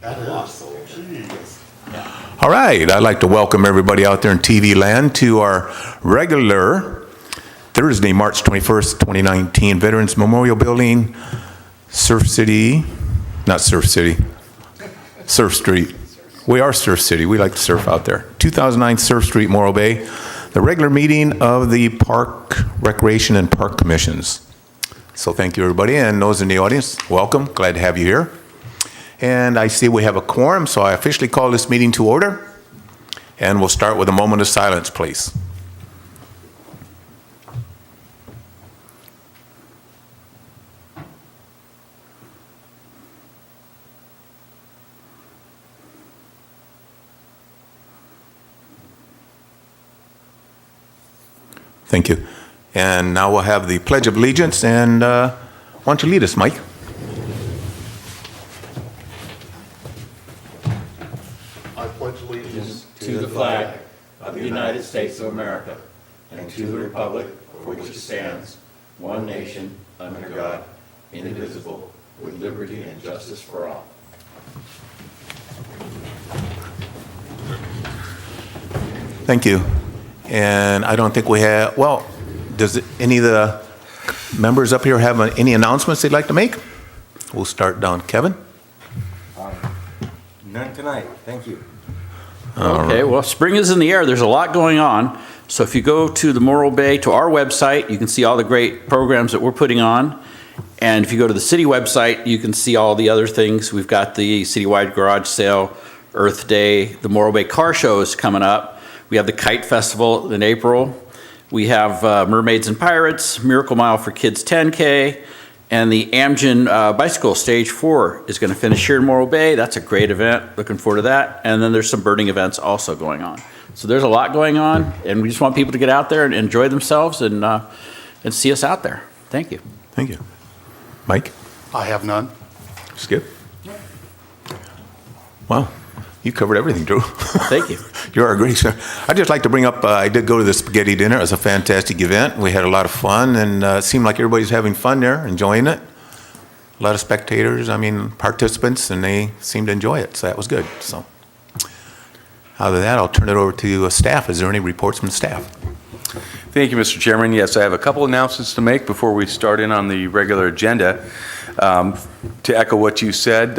All right, I'd like to welcome everybody out there in TV land to our regular Thursday, March 21st, 2019 Veterans Memorial Building, Surf Street. We are Surf City. We like to surf out there. 2009 Surf Street, Morro Bay, the regular meeting of the Park, Recreation, and Park Commissions. So thank you, everybody, and those in the audience, welcome. Glad to have you here. And I see we have a quorum, so I officially call this meeting to order. And we'll start with a moment of silence, please. Thank you. And now we'll have the Pledge of Allegiance, and why don't you lead us, Mike? I pledge allegiance to the flag of the United States of America and to the republic for which it stands, one nation, under God, indivisible, with liberty and justice for all. Thank you. And I don't think we have, well, does any of the members up here have any announcements they'd like to make? We'll start down. Kevin? None tonight. Thank you. Okay, well, spring is in the air. There's a lot going on. So if you go to the Morro Bay, to our website, you can see all the great programs that we're putting on. And if you go to the city website, you can see all the other things. We've got the citywide garage sale, Earth Day, the Morro Bay car show is coming up. We have the Kite Festival in April. We have Mermaids and Pirates, Miracle Mile for Kids 10K, and the Amgen Bicycle Stage 4 is going to finish here in Morro Bay. That's a great event. Looking forward to that. And then there's some birding events also going on. So there's a lot going on, and we just want people to get out there and enjoy themselves and see us out there. Thank you. Thank you. Mike? I have none. Skip? Wow. You covered everything, Drew. Thank you. You're a great sir. I'd just like to bring up, I did go to the spaghetti dinner. It was a fantastic event. We had a lot of fun, and it seemed like everybody's having fun there, enjoying it. A lot of spectators, participants, and they seemed to enjoy it, so that was good. So, out of that, I'll turn it over to staff. Is there any reports from staff? Thank you, Mr. Chairman. Yes, I have a couple announcements to make before we start in on the regular agenda. To echo what you said,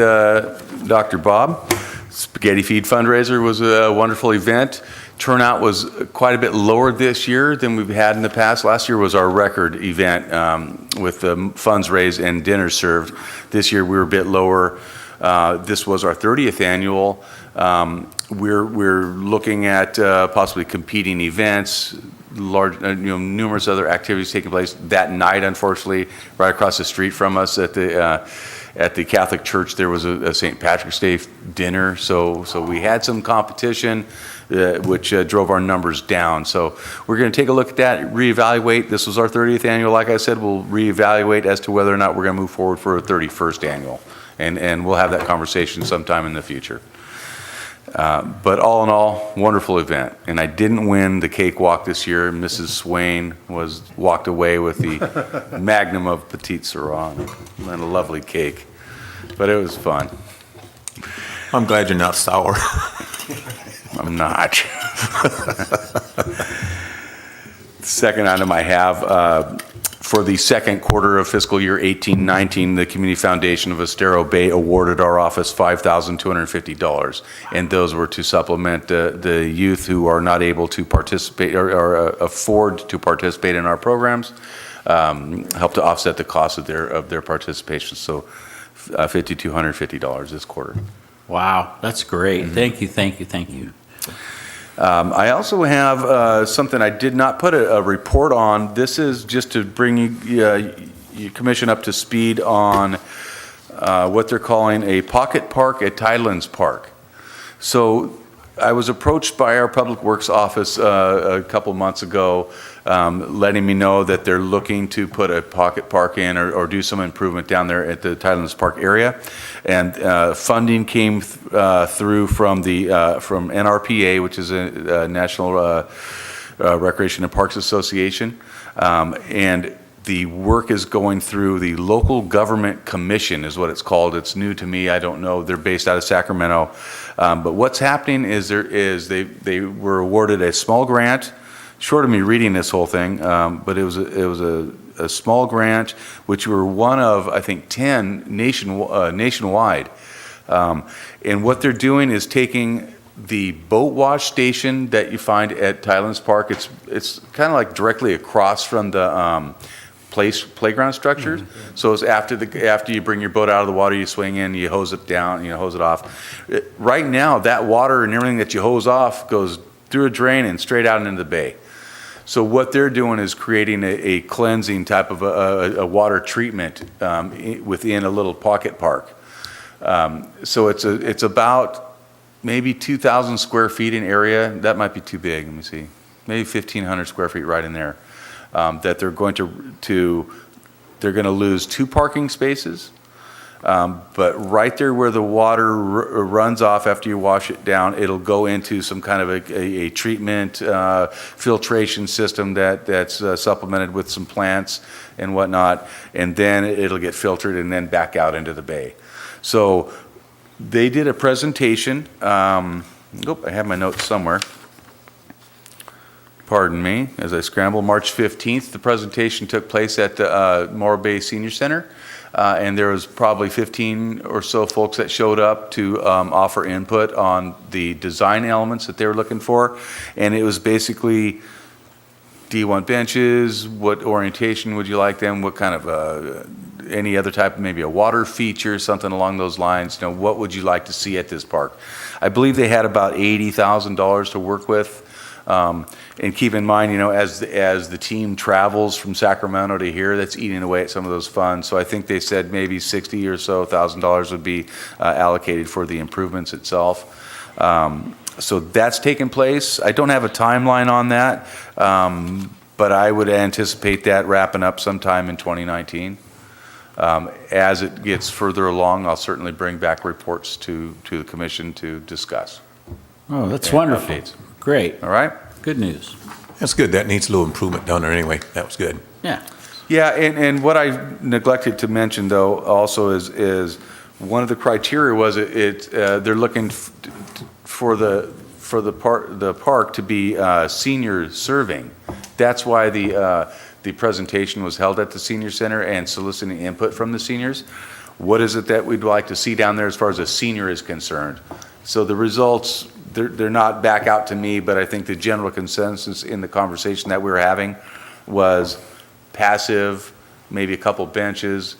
Dr. Bob, Spaghetti Feed fundraiser was a wonderful event. Turnout was quite a bit lower this year than we've had in the past. Last year was our record event with the funds raised and dinner served. This year we were a bit lower. This was our 30th annual. We're looking at possibly competing events, numerous other activities taking place that night. Unfortunately, right across the street from us at the Catholic Church, there was a St. Patrick's Day dinner, so we had some competition, which drove our numbers down. So we're going to take a look at that, reevaluate. This was our 30th annual. Like I said, we'll reevaluate as to whether or not we're going to move forward for a 31st annual, and we'll have that conversation sometime in the future. But all in all, wonderful event. And I didn't win the cakewalk this year. Mrs. Swain walked away with the magnum of Petite Sirah and a lovely cake. But it was fun. I'm glad you're not sour. I'm not. Second item I have, for the second quarter of fiscal year 18-19, the Community Foundation of Estero Bay awarded our office $5,250, and those were to supplement the youth who are not able to participate or afford to participate in our programs, help to offset the cost of their participation. So $5,250 this quarter. Wow, that's great. Thank you, thank you, thank you. I also have something I did not put a report on. This is just to bring you commission up to speed on what they're calling a pocket park at Tidelands Park. So I was approached by our Public Works office a couple months ago, letting me know that they're looking to put a pocket park in or do some improvement down there at the Tidelands Park area. And funding came through from NRPA, which is a National Recreation and Parks Association. And The work is going through the Local Government Commission is what it's called. It's new to me. I don't know. They're based out of Sacramento. But what's happening is they were awarded a small grant, short of me reading this whole thing, but it was a small grant, which were one of, I think, 10 nationwide. And what they're doing is taking the boat wash station that you find at Tylands Park. It's kind of like directly across from the playground structures. So it's after you bring your boat out of the water, you swing in, you hose it down, hose it off. Right now, that water and everything that you hose off goes through a drain and straight out into the bay. So what they're doing is creating a cleansing type of a water treatment within a little pocket park. So it's about maybe 2,000 square feet in area. That might be too big. Let me see. Maybe 1,500 square feet right in there. That they're going they're going to lose 2 parking spaces. But right there where the water runs off after you wash it down, it'll go into some kind of a treatment filtration system that's supplemented with some plants and whatnot, and then it'll get filtered and then back out into the bay. So they did a presentation. I have my notes somewhere. Pardon me, as I scramble. March 15th, the presentation took place at the Morro Bay Senior Center. And there was probably 15 or so folks that showed up to offer input on the design elements that they were looking for. And it was basically, do you want benches? What orientation would you like them? What kind of, any other type, maybe a water feature, something along those lines. What would you like to see at this park? I believe they had about $80,000 to work with. And keep in mind, as the team travels from Sacramento to here, that's eating away at some of those funds. So I think they said maybe $60,000 or so would be allocated for the improvements itself. So that's taken place. I don't have a timeline on that, but I would anticipate that wrapping up sometime in 2019. As it gets further along, I'll certainly bring back reports to the commission to discuss. Oh, that's wonderful. Updates. Great. All right? Good news. That's good. That needs a little improvement down there anyway. That was good. Yeah. Yeah, and what I neglected to mention though also is one of the criteria was they're looking for the park to be senior serving. That's why the presentation was held at the senior center and soliciting input from the seniors. What is it that we'd like to see down there as far as a senior is concerned? So the results, they're not back out to me, but I think the general consensus in the conversation that we were having was passive, maybe a couple benches,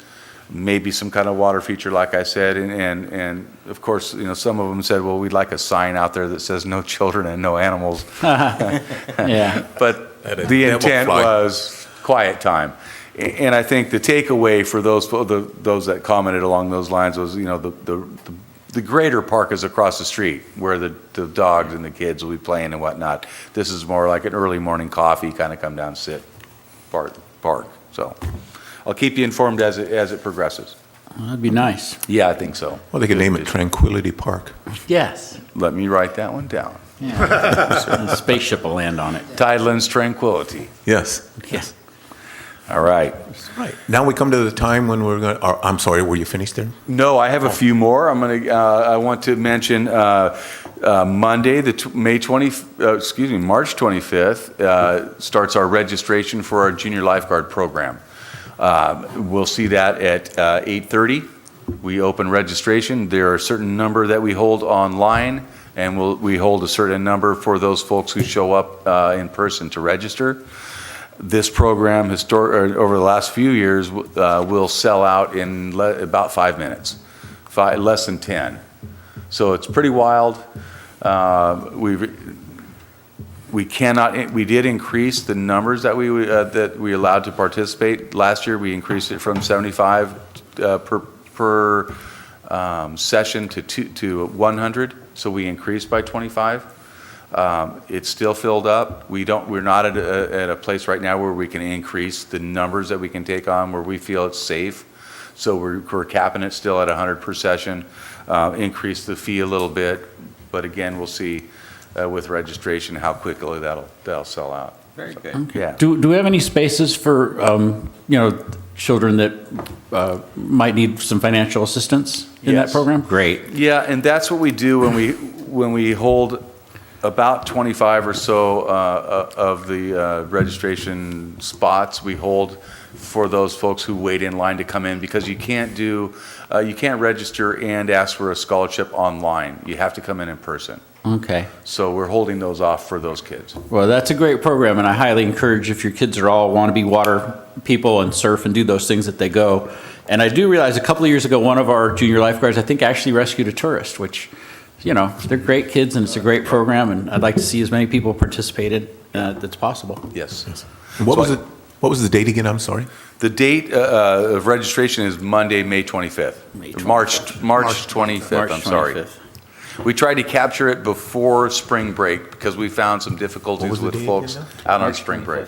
maybe some kind of water feature, like I said, and of course, some of them said, well, we'd like a sign out there that says no children and no animals. Yeah. But the intent was quiet time. And I think the takeaway for those that commented along those lines was, the greater park is across the street where the dogs and the kids will be playing and whatnot. This is more like an early morning coffee, kind of come down, sit, park. So I'll keep you informed as it progresses. That'd be nice. Yeah, I think so. Well, they could name it Tranquility Park. Yes. Let me write that one down. Yeah. The spaceship will land on it. Tidelands Tranquility. Yes. Yes. All right. Right. Now we come to the time when we're going to, I'm sorry, were you finished there? No, I have a few more. I want to mention Monday, March 25th, starts our registration for our junior lifeguard program. We'll see that at 8:30. We open registration. There are a certain number that we hold online, and we hold a certain number for those folks who show up in person to register. This program, over the last few years, will sell out in about 5 minutes, less than 10. So it's pretty wild. We did increase the numbers that we allowed to participate. Last year, we increased it from 75 per session to 100. So we increased by 25. It's still filled up. We're not at a place right now where we can increase the numbers that we can take on where we feel it's safe. So we're capping it still at 100 per session. Increase the fee a little bit, but again, we'll see with registration how quickly that'll sell out. Very good. Yeah. Do we have any spaces for, children that might need some financial assistance in that Yes. program? Great. Yeah, and that's what we do when we hold about 25 or so of the registration spots. We hold for those folks who wait in line to come in, because you can't register and ask for a scholarship online. You have to come in person. Okay. So we're holding those off for those kids. Well, that's a great program, and I highly encourage, if your kids are all want to be water people and surf and do those things, that they go. And I do realize a couple of years ago, one of our junior lifeguards, I think, actually rescued a tourist, which, they're great kids and it's a great program, and I'd like to see as many people participated that's possible. Yes. What was the date again? I'm sorry. The date of registration is Monday, May 25th. May 25th. March 25th, March I'm sorry. 25th. We tried to capture it before spring break because we found some What difficulties was the with date folks again out on spring break.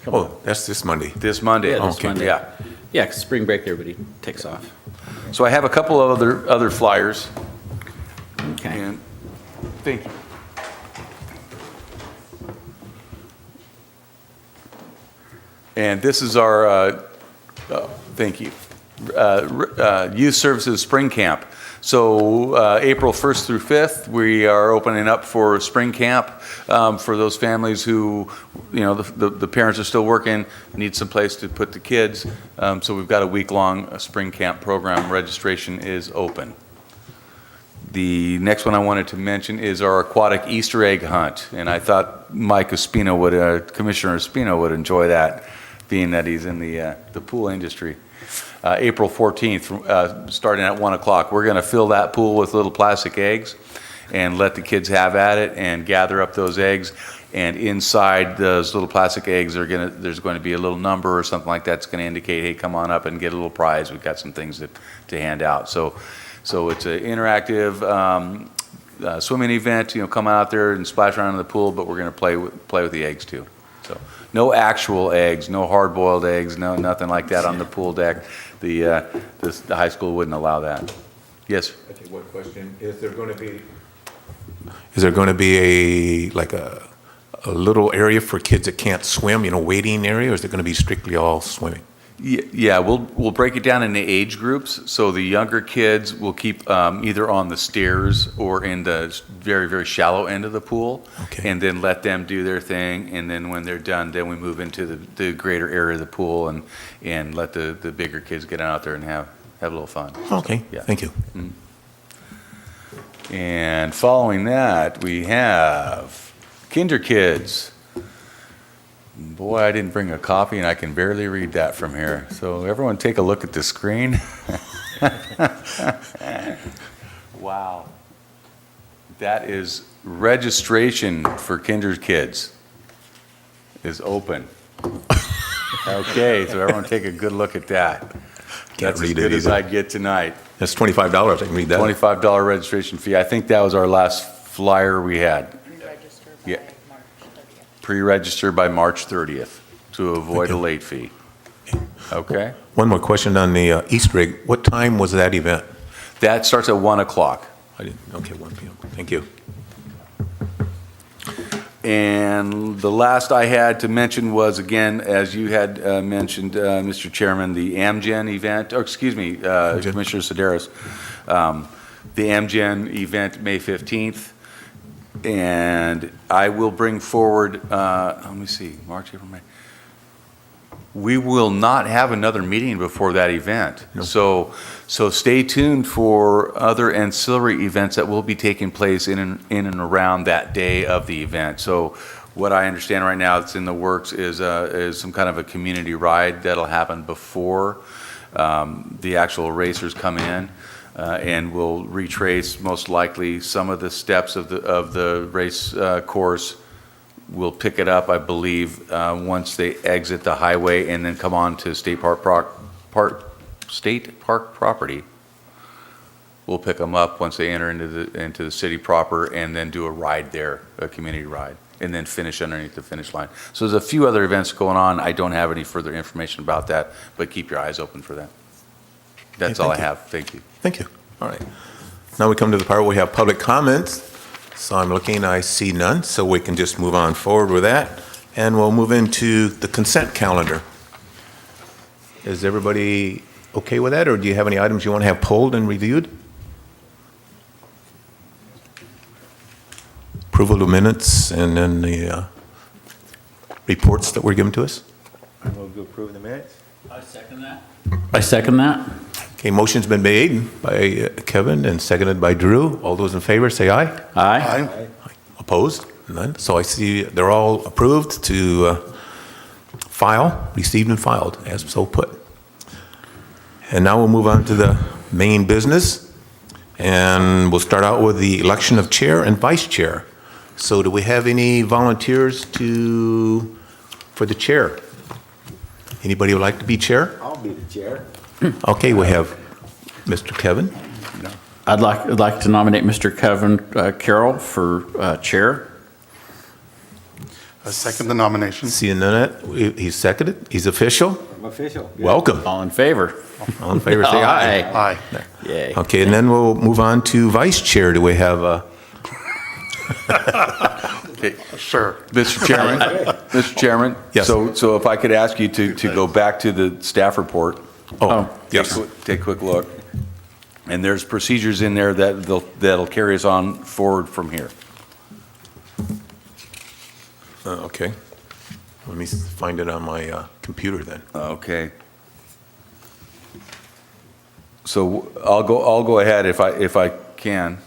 Oh, that's this Monday. This Monday. Yeah, this Okay. Monday. Yeah. Yeah, 'cause spring break, everybody takes off. So I have a couple of other flyers. Okay. And thank you. And this is our, thank you, Youth Services Spring Camp. So April 1st through 5th, we are opening up for spring camp for those families who, the parents are still working, need some place to put the kids. So we've got a week-long spring camp program. Registration is open. The next one I wanted to mention is our aquatic Easter egg hunt, and I thought Commissioner Espino would enjoy that, being that he's in the pool industry. April 14th, starting at 1 o'clock, we're going to fill that pool with little plastic eggs and let the kids have at it and gather up those eggs. And inside those little plastic eggs, there's going to be a little number or something like that's going to indicate, hey, come on up and get a little prize. We've got some things to hand out. So it's an interactive swimming event. Come out there and splash around in the pool, but we're going to play with the eggs too. So no actual eggs, no hard-boiled eggs, nothing like that on the pool deck. The high school wouldn't allow that. Yes. Okay, one question. Is there going to be a little area for kids that can't swim, waiting area, or is it going to be strictly all swimming? Yeah, we'll break it down into age groups. So the younger kids will keep either on the stairs or in the very, very shallow end of the pool. Okay. And then let them do their thing. And then when they're done, then we move into the greater area of the pool and let the bigger kids get out there and have a little fun. Okay, Yeah. thank you. And following that, we have Kinder Kids. Boy, I didn't bring a copy and I can barely read that from here. So everyone take a look at the screen. Wow. That is registration for Kinder Kids is open. Okay, so everyone take a good look at that. That's as read it good as either. I'd get tonight. That's $25. I can read that. $25 registration fee. I think that was our last flyer we had. Pre-register Yeah. by March 30th. Pre-register by March 30th to avoid a you. late fee. Okay? One more question on the Easter egg. What time was that event? That starts at 1 o'clock. Okay, 1 p.m. Thank you. And the last I had to mention was, again, as you had mentioned, Mr. Chairman, the Amgen event, Commissioner Sedaris, the Amgen event, May 15th. And I will bring forward, let me see, March, April, May. We will not have another meeting before that event. No. So stay tuned for other ancillary events that will be taking place in and around that day of the event. So what I understand right now that's in the works is some kind of a community ride that'll happen before the actual racers come in. And we'll retrace most likely some of the steps of the race course. We'll pick it up, I believe, once they exit the highway and then come on to state park property. We'll pick them up once they enter into the city proper and then do a ride there, a community ride, and then finish underneath the finish line. So there's a few other events going on. I don't have any further information about that, but keep your eyes open for that. That's all I thank you. have. Thank you. Thank you. All right. Now we come to the part where we have public comments. So I'm looking, I see none, so we can just move on forward with that. And we'll move into the consent calendar. Is everybody okay with that, or do you have any items you want to have pulled and reviewed? Approval of minutes and then the reports that were given to us? I move to approve the minutes. I second that. I second that. Okay, motion's been made by Kevin and seconded by Drew. All those in favor, say aye. Aye. Opposed? None. So I see they're all approved to file, received and filed, as so put. And now we'll move on to the main business. And we'll start out with the election of chair and vice chair. So do we have any volunteers for the chair? Anybody would like to be chair? I'll be the chair. Okay, we have Mr. Kevin. I'd like to nominate Mr. Kevin Carroll for chair. I second the nomination. Seeing none, he's seconded, he's official. I'm official. Welcome. All in favor? All in favor, say aye. Aye. Yay. Okay, and then we'll move on to vice chair. Do we have Okay, Sure. Mr. Chairman, Mr. Chairman? Yes. So if I could ask you to go back to the staff report. yes. Take a quick look. And there's procedures in there that'll carry us on forward from here. Okay. Let me find it on my computer then. Okay. So I'll go ahead if I can.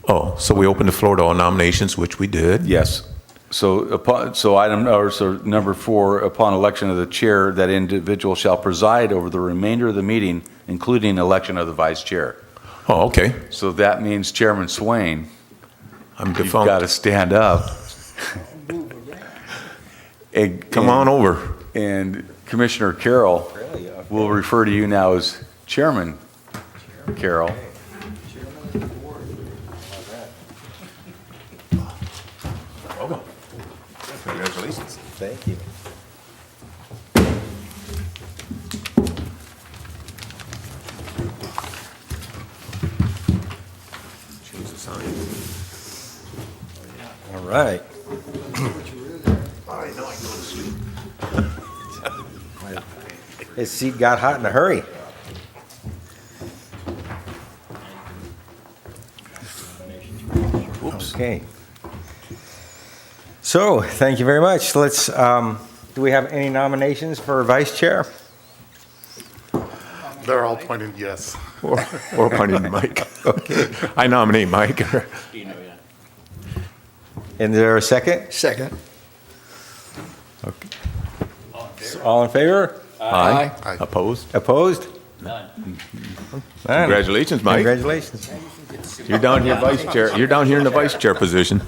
Oh, so we opened the floor to all nominations, which we did. Yes. So number 4, upon election of the chair, that individual shall preside over the remainder of the meeting, including election of the vice chair. Oh, okay. So that means Chairman Swain, I'm you've defunct. got to stand up. And- Come on over. And Commissioner Carroll, Really? Okay. we'll refer to you now as Chairman Carroll. Welcome. Congratulations. Thank you. Change the sign. All right. I know, I go to sleep. His seat got hot in a hurry. Okay. So, thank you very much. Let's, do we have any nominations for vice chair? They're all pointed yes. Or pointing to Mike. Okay. I nominate Mike. Is there a second? Second. Okay. All in favor? Aye. Aye. Opposed? Opposed? None. None. Congratulations, Mike. Congratulations. You're down here vice chair. You're down here in the vice chair position.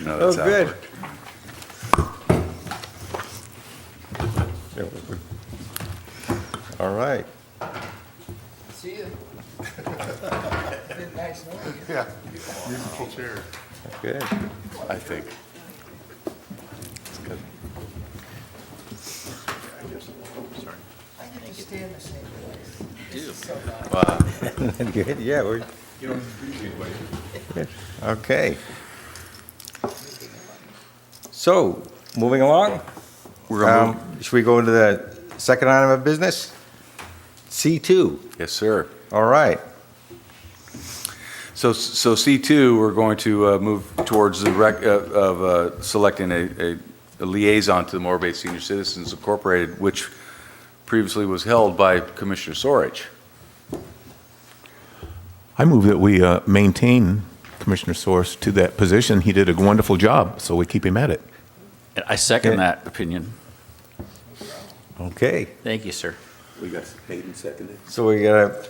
No, Oh, that's out. good. All right. See you. Nice knowing you. Yeah. Musical chair. Good. I think. I get to stay in the same place. Good, yeah, we're. Good. Okay. So, moving along, We're going to move. should we go to the second item of business? C2, Yes, sir. all right. So C2, we're going to move towards the selecting a liaison to the Morro Bay Senior Citizens Incorporated, which previously was held by Commissioner Sorich. I move that we maintain Commissioner Source to that position. He did a wonderful job, so we keep him at it. I second that opinion. Okay, Thank you, sir. We got made and seconded. so we got a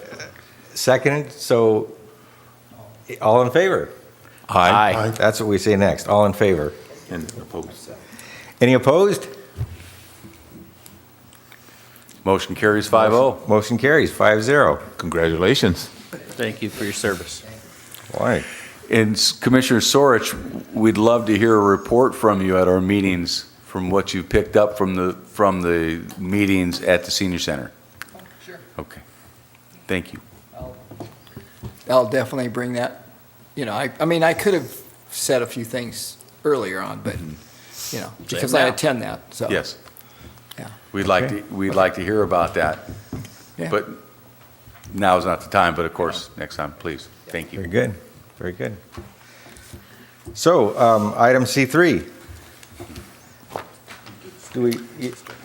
second, so all in favor? Aye. That's what we say next, all in favor. And opposed. Any opposed? Motion carries 5-0. Motion carries 5-0. Congratulations. Thank you for your service. All right. And Commissioner Sorich, we'd love to hear a report from you at our meetings from what you picked up from the meetings at the senior center. Sure. Okay. Thank you. I'll definitely bring that you know, I mean, I could have said a few things earlier on, but, you know, because I now. attend that, so. Yes. Yeah. We'd like to hear about that, Yeah. but now is not the time, but of course, next time, please. Thank Very you. good, very good. So, item C3. Do we,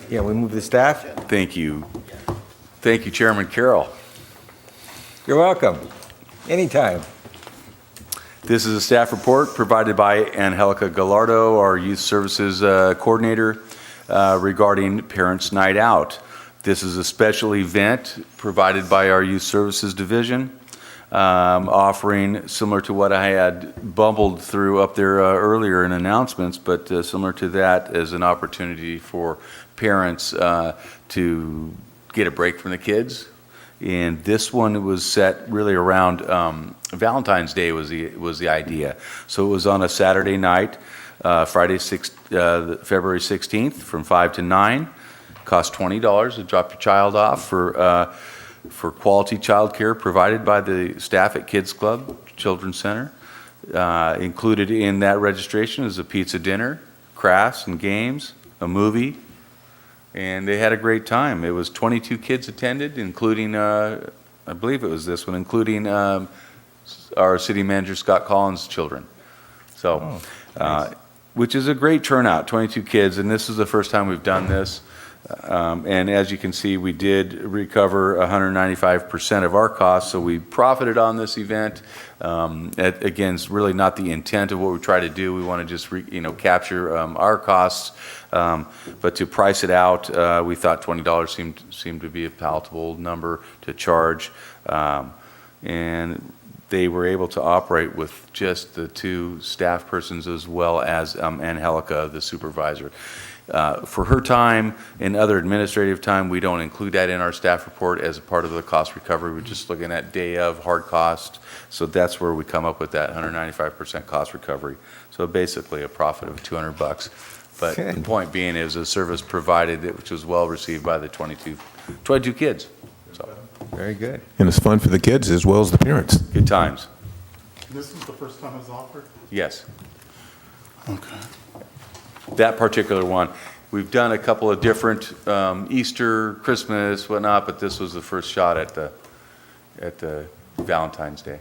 yeah, we move the staff? Thank you. Thank you, Chairman Carroll. You're welcome. Anytime. This is a staff report provided by Angelica Gallardo, our Youth Services Coordinator, regarding Parents' Night Out. This is a special event provided by our Youth Services Division, offering similar to what I had bumbled through up there earlier in announcements, but similar to that as an opportunity for parents to get a break from the kids. And this one was set really around Valentine's Day was the idea. So it was on a Saturday night, February 16th from 5 to 9. Cost $20 to drop your child off for quality child care provided by the staff at Kids Club Children's Center. Included in that registration is a pizza dinner, crafts and games, a movie, and they had a great time. It was 22 kids attended, including, I believe it was this one, including our city manager, Scott Collins' children. So, nice. Which is a great turnout, 22 kids, and this is the first time we've done this. And as you can see, we did recover 195% of our costs, so we profited on this event. Again, it's really not the intent of what we try to do. We want to just capture our costs, but to price it out, we thought $20 seemed to be a palatable number to charge, and they were able to operate with just the 2 staff persons as well as Angelica, the supervisor. For her time and other administrative time, we don't include that in our staff report as a part of the cost recovery. We're just looking at day of hard cost. So that's where we come up with that 195% cost recovery. So basically a profit of $200. But the point being is a service provided which was well received by the 22 kids. So Very good. And it's fun for the kids as well as the parents. good times. This is the first time it's offered? Yes. Okay. That particular one. We've done a couple of different Easter, Christmas, whatnot, but this was the first shot at the Valentine's Day.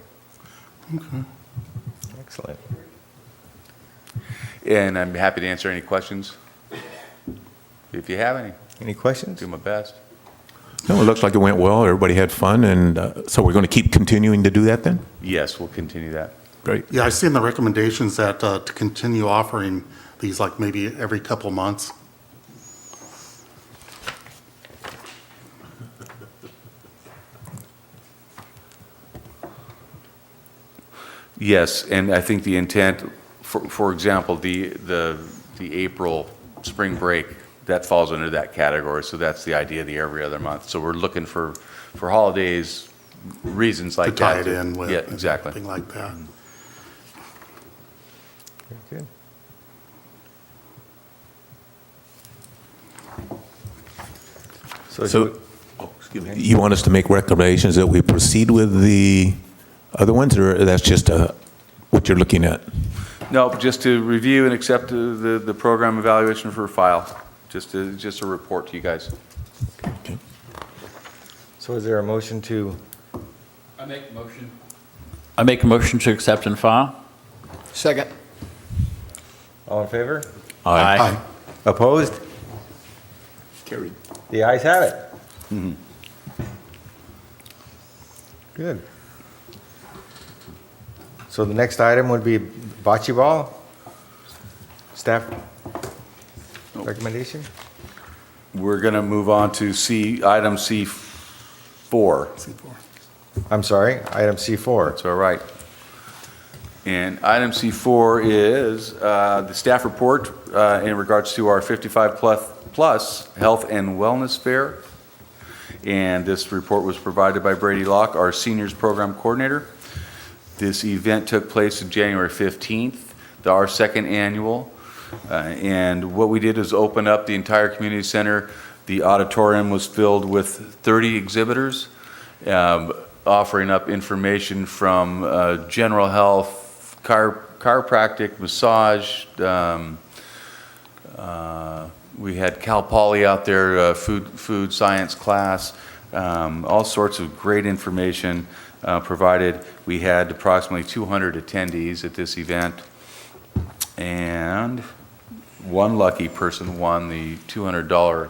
Okay. Excellent. And I'm happy to answer any questions if you have any. Any questions? Do my best. No, it looks like it went well. Everybody had fun, and so we're going to keep continuing to do that then? Yes, we'll continue that. Great. Yeah, I see in the recommendations that to continue offering these like maybe every couple months. Yes, and I think the intent, for example, the April spring break, that falls under that category, so that's the idea of the every other month. So we're looking for holidays, reasons like To tie that. it in with. Yeah, exactly. Something like that. Very good. So, you want us to make recommendations that we proceed with the other ones, or that's just what you're looking at? No, just to review and accept the program evaluation for file, just a report to you guys. So is there a motion to, I make a motion to accept and file. Second. all in favor? Aye. Opposed? Carried. The ayes have it. Good. So the next item would be bocce ball. Staff recommendation? We're going to move on to item C4. I'm sorry, item C4. That's all right. And item C4 is the staff report in regards to our 55-plus Health and Wellness Fair. And this report was provided by Brady Locke, our Seniors Program Coordinator. This event took place on January 15th, our second annual. And what we did is open up the entire community center. The auditorium was filled with 30 exhibitors. offering up information from general health, chiropractic, massage. We had Cal Poly out there, food science class, all sorts of great information provided. We had approximately 200 attendees at this event, and one lucky person won the $200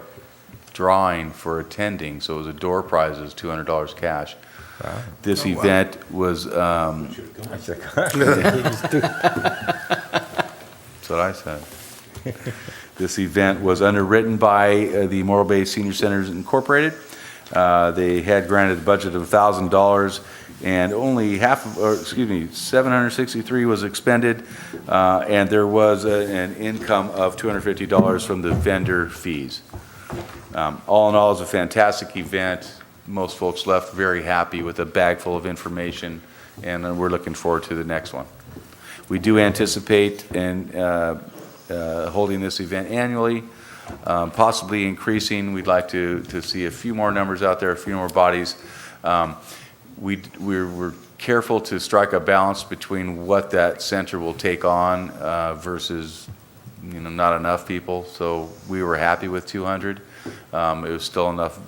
drawing for attending. So it was a door prize, it was $200 cash. Wow. This event was, That's what I said. This event was underwritten by the Morro Bay Senior Centers Incorporated. They had granted a budget of $1,000, and only $763 was expended, and there was an income of $250 from the vendor fees. All in all, it was a fantastic event. Most folks left very happy with a bag full of information, and we're looking forward to the next one. We do anticipate holding this event annually, possibly increasing. We'd like to see a few more numbers out there, a few more bodies. We're careful to strike a balance between what that center will take on versus, not enough people. So we were happy with 200. It was still enough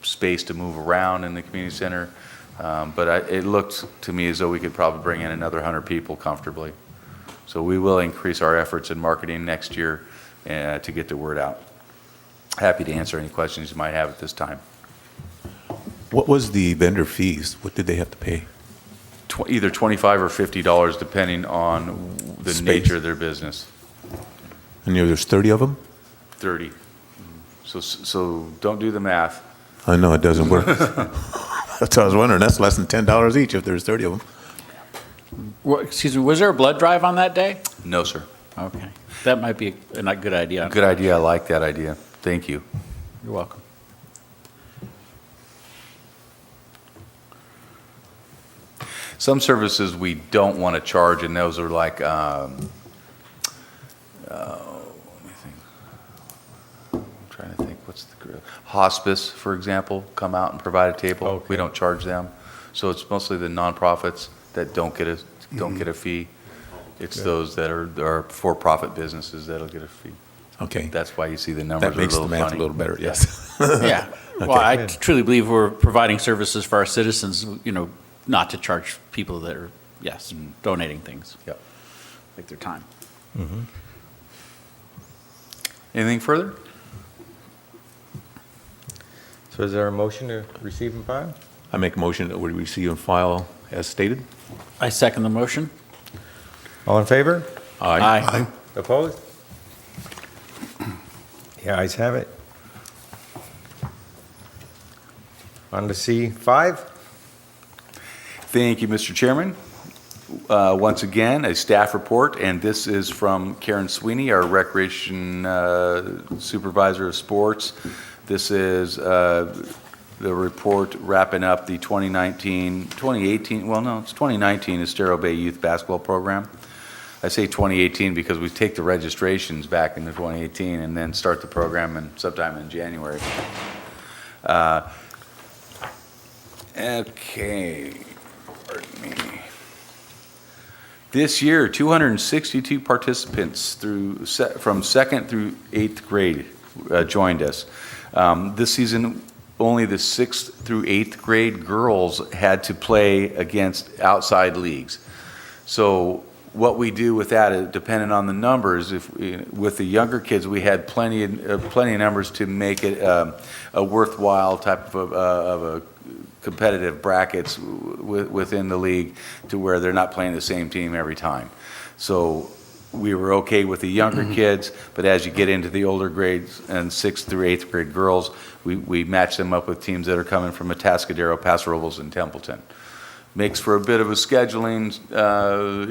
space to move around in the community center, but it looked to me as though we could probably bring in another 100 people comfortably. So we will increase our efforts in marketing next year to get the word out. Happy to answer any questions you might have at this time. What was the vendor fees? What did they have to pay? Either $25 or $50, depending on the Space. nature of their business. And there's 30 of them? 30. So don't do the math. I know, it doesn't work. That's what I was wondering. That's less than $10 each if there's 30 of them. Excuse me, was there a blood drive on that day? No, sir. Okay. That might be a not good idea. Good idea. I like that idea. Thank you. You're welcome. Some services we don't want to charge, and those are like, let me think. I'm trying to think, hospice, for example, come out and provide a table. Okay. We don't charge them. So it's mostly the nonprofits that don't get a fee. It's those that are for-profit businesses that'll get a fee. Okay. That's why you see the numbers That are a makes the little math a funny. little better, yes. Yeah. Well, I truly believe we're providing services for our citizens, not to charge people that are, donating things. Yep. Like their time. Anything further? So is there a motion to receive and file? I make a motion that we receive and file as stated. I second the motion. All in favor? Aye. Opposed? The ayes have it. On to C5. Thank you, Mr. Chairman. Once again, a staff report, and this is from Karen Sweeney, our Recreation Supervisor of Sports. This is the report wrapping up the 2018, ESTERO Bay Youth Basketball Program. I say 2018 because we take the registrations back into 2018 and then start the program sometime in January. Okay, pardon me. This year, 262 participants from 2nd through 8th grade joined us. This season, only the 6th through 8th grade girls had to play against outside leagues. So what we do with that is dependent on the numbers. With the younger kids, we had plenty of numbers to make it a worthwhile type of a competitive brackets within the league to where they're not playing the same team every time. So we were okay with the younger kids, but as you get into the older grades and 6th through 8th grade girls, we match them up with teams that are coming from Atascadero, Paso Robles, and Templeton. Makes for a bit of a scheduling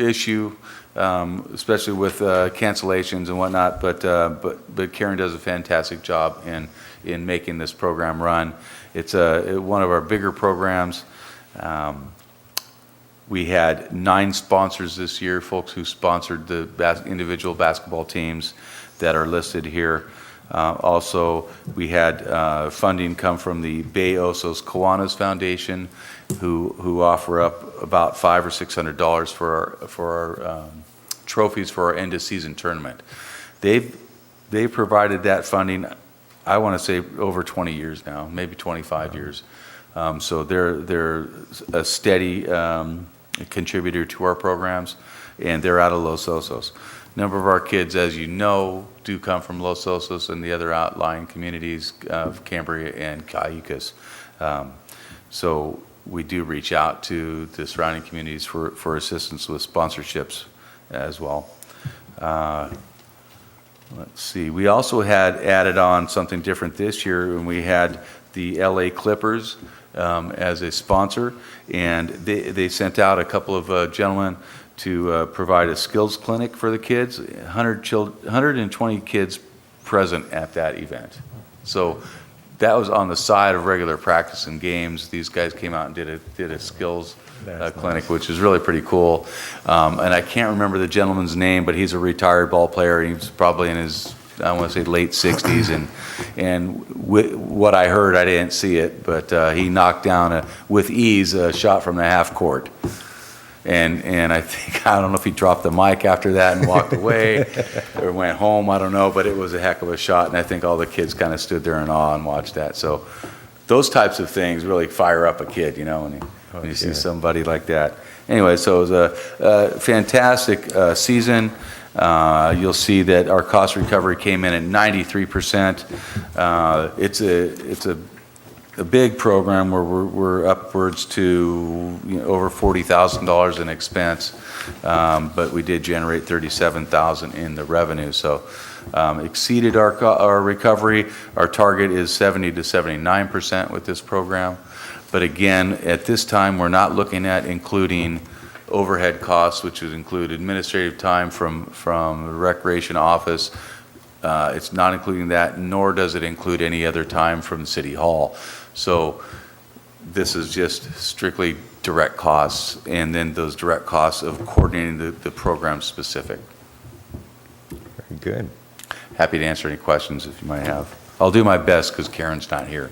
issue, especially with cancellations and whatnot, but Karen does a fantastic job in making this program run. It's one of our bigger programs. We had 9 sponsors this year, folks who sponsored the individual basketball teams that are listed here. Also, we had funding come from the Bay Osos Kiwanis Foundation, who offer up about $500 or $600 for our trophies for our end of season tournament. They provided that funding, I want to say over 20 years now, maybe 25 years. So they're a steady contributor to our programs, and they're out of Los Osos. A number of our kids, as you know, do come from Los Osos and the other outlying communities of Cambria and Cayucas. So we do reach out to the surrounding communities for assistance with sponsorships as well. Let's see, we also had added on something different this year, and we had the LA Clippers as a sponsor, and they sent out a couple of gentlemen to provide a skills clinic for the kids, 120 kids present at that event. So that was on the side of regular practice and games. These guys came out and did a skills clinic, which is really pretty cool. And I can't remember the gentleman's name, but he's a retired ball player. He's probably in his, I want to say, late 60s. And what I heard, I didn't see it, but he knocked down with ease a shot from the half court. And I think, I don't know if he dropped the mic after that and walked away or went home, I don't know, but it was a heck of a shot, and I think all the kids kind of stood there in awe and watched that. So those types of things really fire up a kid, you know, when you see somebody like that. Anyway, so it was a fantastic season. You'll see that our cost recovery came in at 93%. It's a big program where we're upwards to over $40,000 in expense, but we did generate $37,000 in the revenue. So exceeded our recovery. Our target is 70 to 79% with this program. But again, at this time, we're not looking at including overhead costs, which would include administrative time from the recreation office. It's not including that, nor does it include any other time from City Hall. So this is just strictly direct costs, and then those direct costs of coordinating the program specific. Very good. Happy to answer any questions if you might have. I'll do my best because Karen's not here.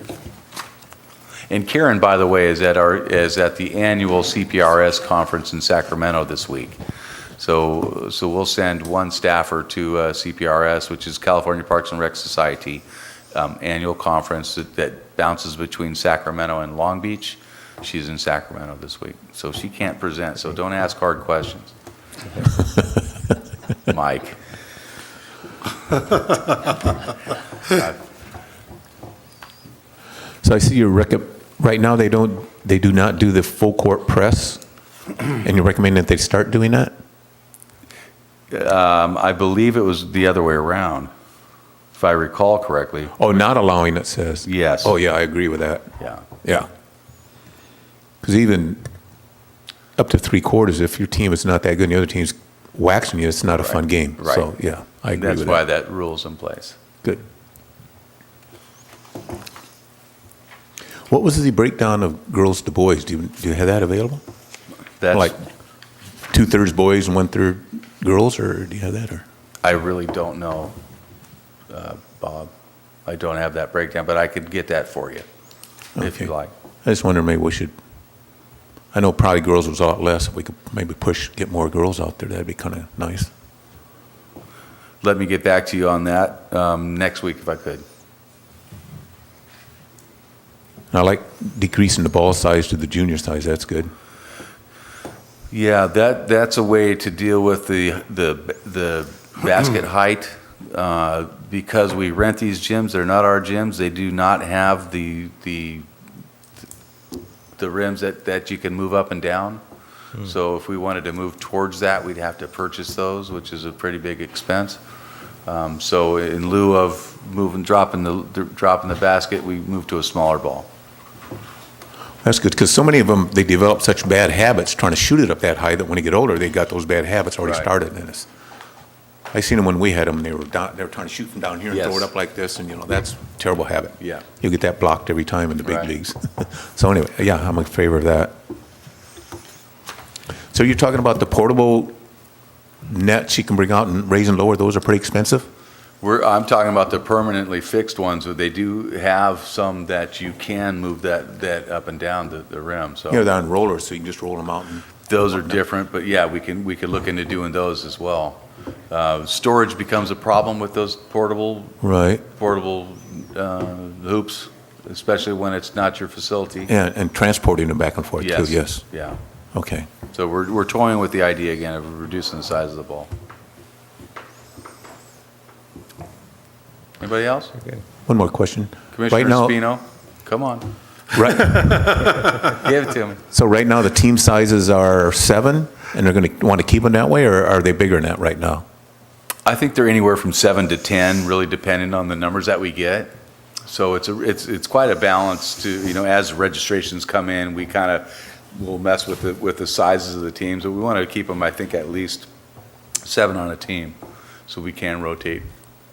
And Karen, by the way, is at the annual CPRS conference in Sacramento this week. So we'll send one staffer to CPRS, which is California Parks and Rec Society annual conference that bounces between Sacramento and Long Beach. She's in Sacramento this week, so she can't present. So don't ask hard questions, Mike. So I see right now they do not do the full court press, and you recommend that they start doing that? I believe it was the other way around, if I recall correctly. Oh, not allowing, it says. Yes. Oh, yeah, I agree with that. Yeah. Yeah. Because even up to 3/4, if your team is not that good and the other team's waxing you, it's not a fun game. Right. So, yeah, I agree with that. That's why that rule's in place. Good. What was the breakdown of girls to boys? Do you have that available? That's, Like 2/3 boys and 1/3 girls, or do you have that? Or I really don't know, Bob. I don't have that breakdown, but I could get that for you if you Okay. like. I just wonder, maybe we should, I know probably girls was a lot less. If we could maybe get more girls out there, that'd be kind of nice. Let me get back to you on that next week if I could. I like decreasing the ball size to the junior size. That's good. Yeah, that's a way to deal with the basket height. Because we rent these gyms, they're not our gyms. They do not have the rims that you can move up and down. So if we wanted to move towards that, we'd have to purchase those, which is a pretty big expense. So in lieu of dropping the basket, we move to a smaller ball. That's good, because so many of them, they develop such bad habits trying to shoot it up that high that when they get older, they got those bad habits already Right. started. And I seen them when we had them. They were trying to shoot from down here and throw Yes. it up like this, and that's a terrible habit. Yeah. You get that blocked every time in the big Right. leagues. So anyway, yeah, I'm in favor of that. So you're talking about the portable nets you can bring out and raise and lower. Those are pretty expensive. I'm talking about the permanently fixed ones, but they do have some that you can move that up and down the rim, so. You know, they're on rollers, so you can just roll them out and. Those are different, but yeah, we could look into doing those as well. Storage becomes a problem with those portable Right. hoops, especially when it's not your facility. And transporting them back and forth too, yes. Yeah. Okay. So we're toying with the idea again of reducing the size of the ball. Anybody else? One more question. Commissioner Right now- Spino, come on, Right, give it to me. so right now, the team sizes are 7, and they're going to want to keep them that way, or are they bigger than that right now? I think they're anywhere from 7 to 10, really depending on the numbers that we get. So it's quite a balance to, as registrations come in, we kind of will mess with the sizes of the teams, but we want to keep them, I think, at least 7 on a team, so we can rotate.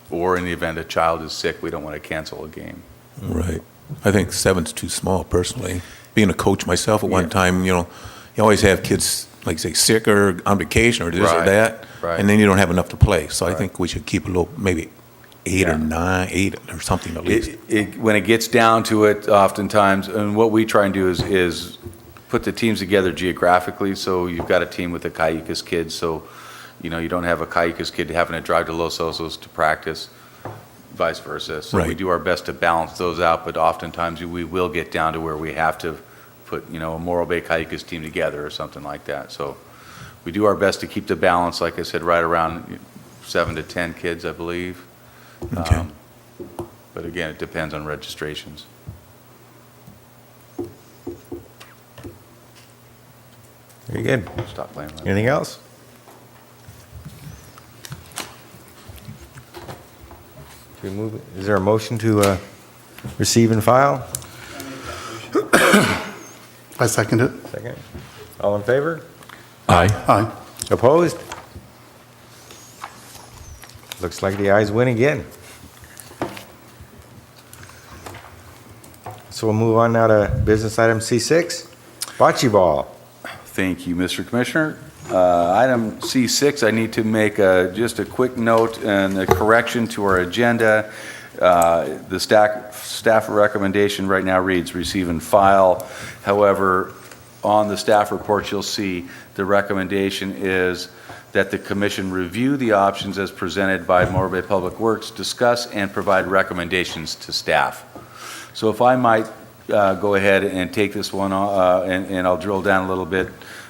Or in the event a child is sick, we don't want to cancel a game. Right. I think 7's too small, personally. Being a coach myself at one Yeah. time, you always have kids, like, say, sick or on vacation or this or Right, that, right. and then you don't have enough to play. So I Right. think we should keep a little, maybe 8 or 9, 8 or something at least. When it gets down to it, oftentimes, and what we try and do is put the teams together geographically, so you've got a team with the Cayucas kids, so you don't have a Cayucas kid having to drive to Los Osos to practice, vice versa. So we Right. do our best to balance those out, but oftentimes we will get down to where we have to put, a Morro Bay Cayucas team together or something like that. So we do our best to keep the balance, like I said, right around 7 to 10 kids, I believe. Okay. But again, it depends on registrations. Very good. Stop playing with it. Anything else? Should we move, is there a motion to receive and file? I second it. Second. All in favor? Aye. Aye. Opposed? Looks like the ayes win again. So we'll move on now to business item C6, bocce ball. Thank you, Mr. Commissioner. Item C6, I need to make just a quick note and a correction to our agenda. The staff recommendation right now reads receive and file. However, on the staff report, you'll see the recommendation is that the commission review the options as presented by Morro Bay Public Works, discuss and provide recommendations to staff. So if I might go ahead and take this one, and I'll drill down a little bit.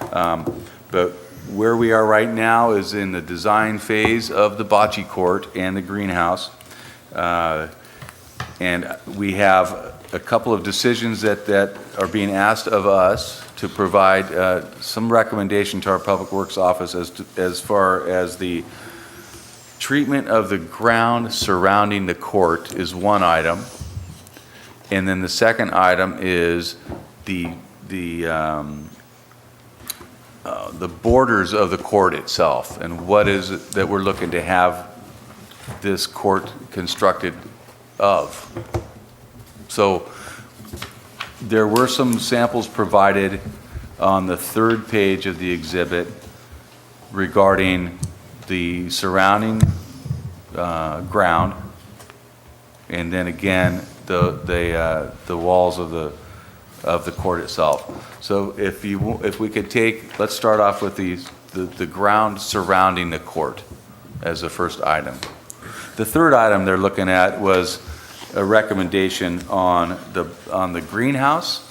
But where we are right now is in the design phase of the bocce court and the greenhouse. And we have a couple of decisions that are being asked of us to provide some recommendation to our Public Works office as far as the treatment of the ground surrounding the court is one item. And then the second item is the borders of the court itself, and what is it that we're looking to have this court constructed of. So there were some samples provided on the third page of the exhibit regarding the surrounding ground, and then again the walls of the court itself. So if we could take, let's start off with the ground surrounding the court as the first item. The third item they're looking at was a recommendation on the greenhouse,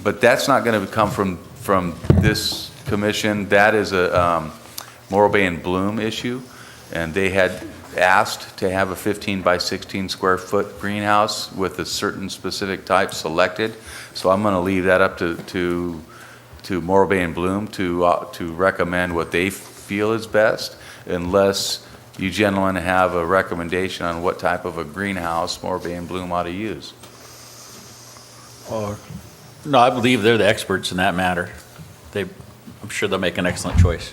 but that's not going to come from this commission. That is a Morro Bay and Bloom issue, and they had asked to have a 15 by 16 square foot greenhouse with a certain specific type selected. So I'm going to leave that up to Morro Bay and Bloom to recommend what they feel is best, unless you gentlemen have a recommendation on what type of a greenhouse Morro Bay and Bloom ought to use. No, I believe they're the experts in that matter. I'm sure they'll make an excellent choice.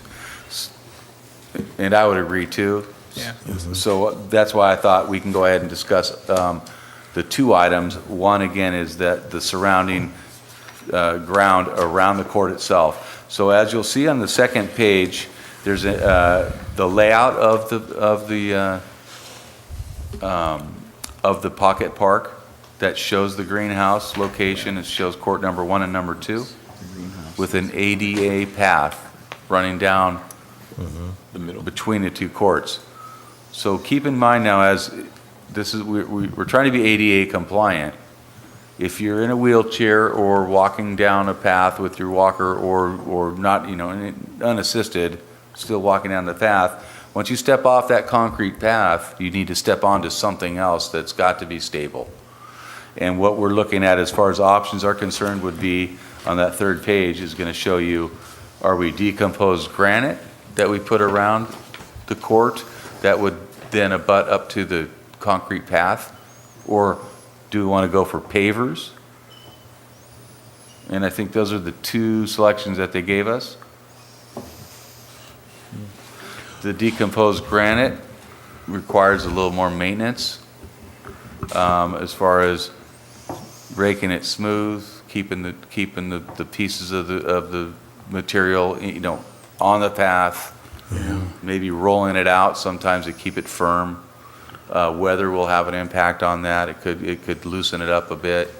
And I would agree too. Yeah. So that's why I thought we can go ahead and discuss the two items. One, again, is that the surrounding ground around the court itself. So as you'll see on the second page, there's the layout of the of the pocket park that shows the greenhouse location. It shows court number 1 and number 2 with an ADA path running down The middle. between the two courts. So keep in mind now, as this is, we're trying to be ADA compliant. If you're in a wheelchair or walking down a path with your walker or not, unassisted, still walking down the path, once you step off that concrete path, you need to step onto something else that's got to be stable. And what we're looking at as far as options are concerned would be, on that third page, is going to show you, are we decomposed granite that we put around the court that would then abut up to the concrete path? Or do we want to go for pavers? And I think those are the two selections that they gave us. The decomposed granite requires a little more maintenance as far as raking it smooth, keeping the pieces of the material, on the path, maybe rolling it out sometimes to keep it firm. Weather will have an impact on that. It could loosen it up a bit.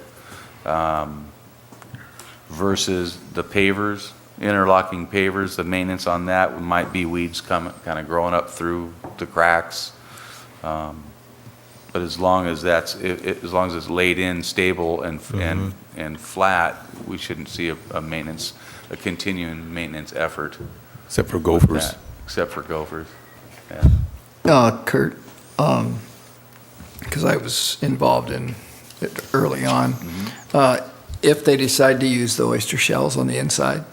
Versus the pavers, interlocking pavers, the maintenance on that might be weeds kind of growing up through the cracks. But as long as as long as it's laid in stable and flat, we shouldn't see a continuing maintenance effort. Except for with gophers. that, except for gophers. Yeah. Kurt, because I was involved in it early on, if they decide to use the oyster shells on the inside,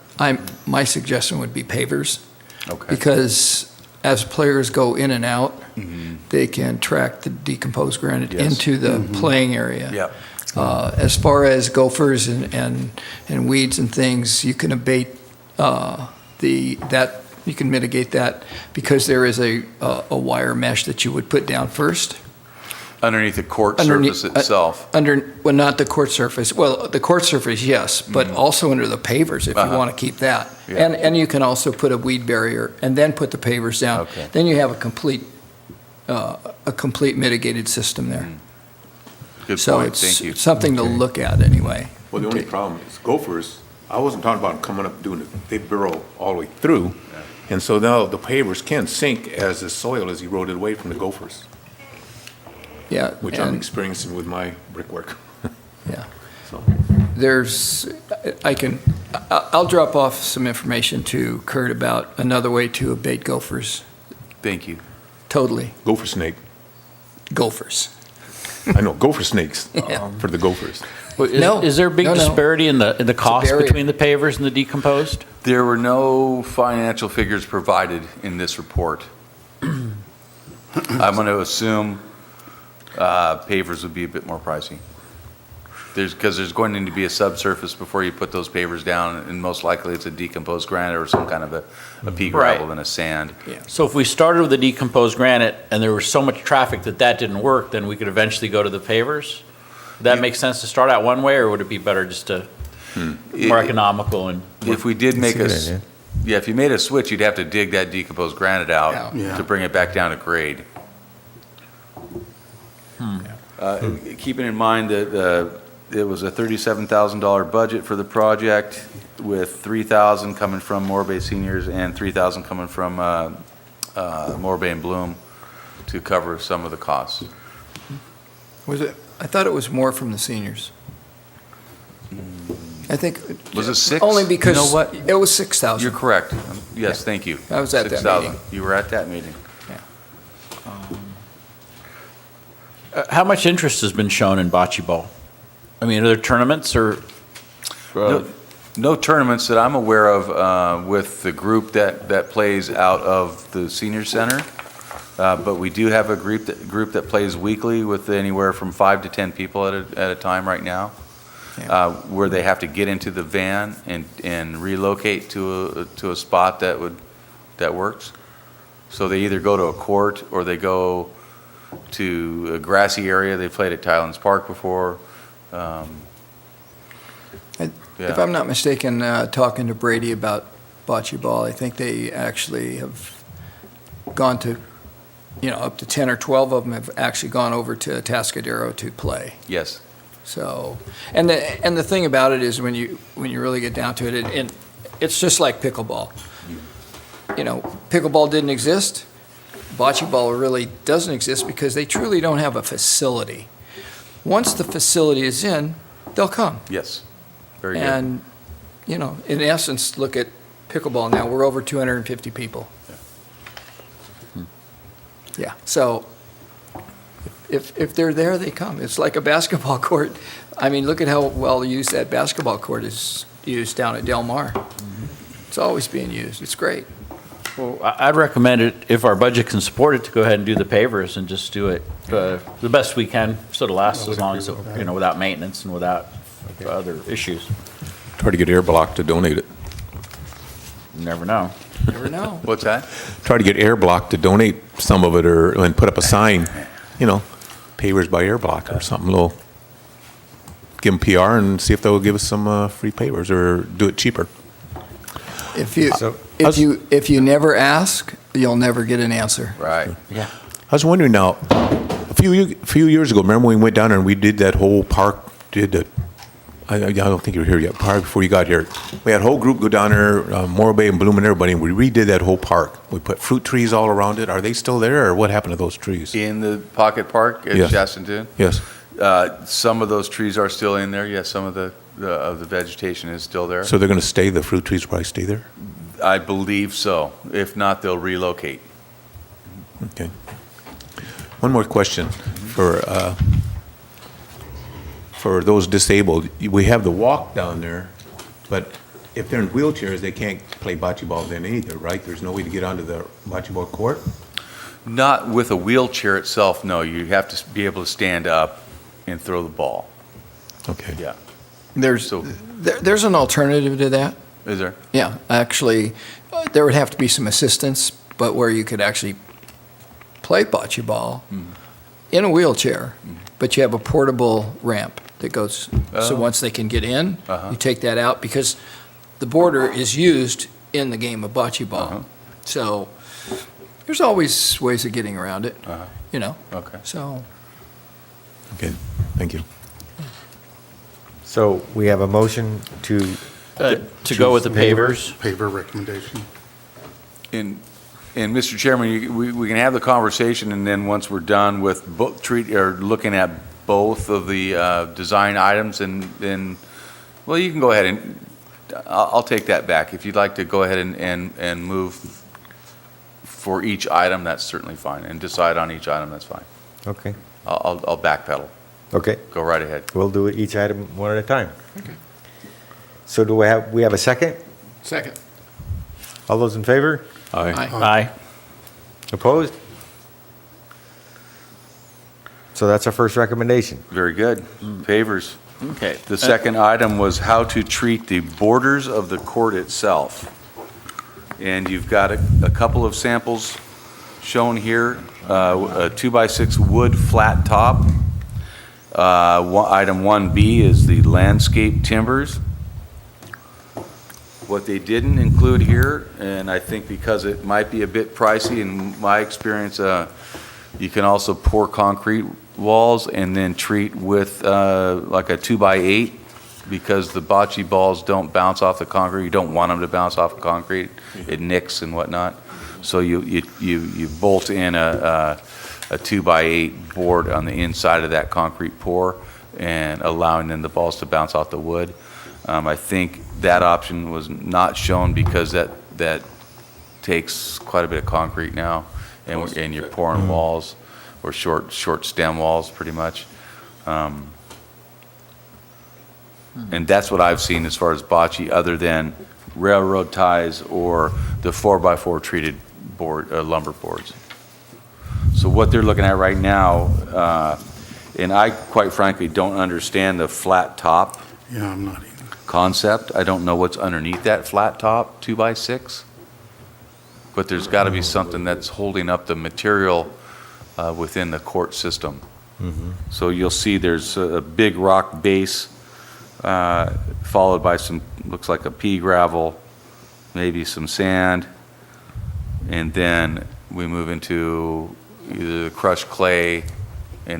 my suggestion would be pavers. Okay. Because as players go in and out, they can track the decomposed granite Yes. into the playing area. Yep. As far as gophers and weeds and things, you can abate you can mitigate that because there is a wire mesh that you would put down first. Underneath the court Underneath- surface itself. Well, not the court surface. Well, the court surface, yes, but also under the pavers if you want to keep that. Yeah. And you can also put a weed barrier and then put the pavers down. Okay. Then you have a complete mitigated system there. Good So point, it's thank you. something to look at anyway. Well, the only problem is gophers, I wasn't talking about coming up doing it, they burrow all the way through. And so now the pavers can sink as the soil is eroded away from the gophers, Yeah. which I'm and- experiencing with my brickwork. Yeah. So, I'll drop off some information to Kurt about another way to abate gophers. Thank you. Totally. gopher snake, Gophers. I know, gopher snakes Yeah. for the gophers. Well, No. Is there a big No, no. disparity in the cost barrier. between the pavers and the decomposed? There were no financial figures provided in this report. I'm going to assume pavers would be a bit more pricey. Because there's going to need to be a subsurface before you put those pavers down, and most likely it's a decomposed granite or some kind of a pea gravel Right. than a sand. So if we started with the decomposed granite and there was so much traffic that didn't work, then we could eventually go to the pavers? Would that make sense to start out one way, or would it be better just to, more economical and? If we did make That's a a, good idea. yeah, if you made a switch, you'd have to dig that decomposed granite out Yeah. to bring it back down to grade. Keeping in mind that it was a $37,000 budget for the project, with $3,000 coming from Morbay seniors and $3,000 coming from Morbay and Bloom to cover some of the costs. Was it? I thought it was more from the seniors. I think. Was it 6? Only because. You know what? It was 6,000. You're correct. Yes, thank you. I was at that 6,000. meeting. You were at that meeting. How much interest has been shown in bocce ball? I mean, are there tournaments or? No tournaments that I'm aware of with the group that plays out of the senior center. But we do have a group that plays weekly with anywhere from 5 to 10 people at a time right now, where they have to get into the van and relocate to a spot that works. So they either go to a court or they go to a grassy area. They played at Tylands Park before. If I'm not mistaken, talking to Brady about bocce ball, I think they actually have gone to up to 10 or 12 of them have actually gone over to Atascadero to play. Yes. So, and the thing about it is when you really get down to it, and it's just like pickleball. Pickleball didn't exist. Bocce ball really doesn't exist because they truly don't have a facility. Once the facility is in, they'll come. Yes. Very good. And, in essence, look at pickleball now. We're over 250 people. Yeah. So if they're there, they come. It's like a basketball court. I mean, look at how well used that basketball court is used down at Del Mar. It's always being used. It's great. Well, I'd recommend it, if our budget can support it, to go ahead and do the pavers and just do it the best we can, so it lasts as long as, without maintenance and without other issues. Try to get Air Block to donate it. You never know. Never know. What's that? Try to get Air Block to donate some of it and put up a sign, pavers by Air Block or something little. Give them PR and see if they'll give us some free pavers or do it cheaper. If you So- if you never ask, you'll never get an answer. Right. Yeah. I was wondering now, a few years ago, remember when we went down there and we did that whole park, I don't think you were here yet, probably before you got here. We had a whole group go down there, Morro Bay and Bloom and everybody, and we redid that whole park. We put fruit trees all around it. Are they still there, or what happened to those trees? In the Pocket Park at Yes. Shaston? Yes. Some of those trees are still in there. Yes, some of the vegetation is still there. So they're going to stay, the fruit trees will probably stay there? I believe so. If not, they'll relocate. Okay. One more question for those disabled. We have the walk down there, but if they're in wheelchairs, they can't play bocce ball then either, right? There's no way to get onto the bocce ball court? Not with a wheelchair itself, no. You have to be able to stand up and throw the ball. Okay. Yeah. There's So- there's an alternative to that. Is there? Yeah, actually, there would have to be some assistance, but where you could actually play bocce ball in a wheelchair, but you have a portable ramp that goes, so Oh. once they can get in, Uh-huh. you take that out, because the border is used in the game of bocce ball. Uh-huh. So there's always ways of getting around it, Uh-huh. Okay. so. Okay, thank you. So we have a motion to, To go with the pavers. Paver recommendation. And Mr. Chairman, we can have the conversation, and then once we're done with looking at both of the design items, and then, well, you can go ahead and, I'll take that back. If you'd like to go ahead and move for each item, that's certainly fine, and decide on each item, that's fine. okay, I'll backpedal. okay. Go right ahead. We'll do it each item one at a time. Okay. So do we have a second? Second. All those in favor? Aye. Aye. Opposed? So that's our first recommendation. Very good. Pavers. Okay. The second item was how to treat the borders of the court itself. And you've got a couple of samples shown here, a 2x6 wood flat top. Item 1B is the landscape timbers. What they didn't include here, and I think because it might be a bit pricey, in my experience, you can also pour concrete walls and then treat with like a 2x8, because the bocce balls don't bounce off the concrete. You don't want them to bounce off the concrete. It nicks and whatnot. So you bolt in a 2x8 board on the inside of that concrete pour, and allowing then the balls to bounce off the wood. I think that option was not shown because that takes quite a bit of concrete now, and you're pouring walls, or short stem walls, pretty much. And that's what I've seen as far as bocce, other than railroad ties or the 4x4 treated board, lumber boards. So what they're looking at right now, and I quite frankly don't understand the flat top Yeah, I'm not either. concept. I don't know what's underneath that flat top 2x6, but there's got to be something that's holding up the material within the court system. So you'll see there's a big rock base, followed by some, looks like a pea gravel, maybe some sand, and then we move into either the crushed clay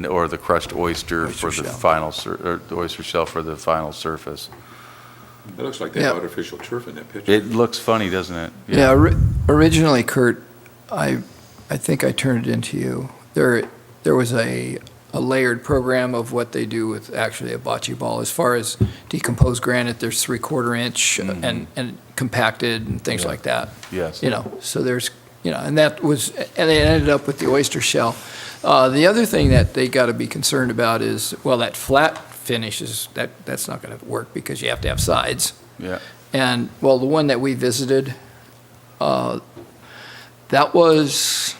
or the crushed oyster for the shell. final, or the oyster shell for the final surface. It looks like Yeah. artificial turf in that picture. It looks funny, doesn't it? Yeah, originally, Kurt, I think I turned it into you. There was a layered program of what they do with actually a bocce ball. As far as decomposed granite, there's 3/4 inch and compacted and things like that. Yes. So there's, and that was, and they ended up with the oyster shell. The other thing that they got to be concerned about is, well, that flat finish is, that's not going to work because you have to have sides. Yeah. And, well, the one that we visited, that was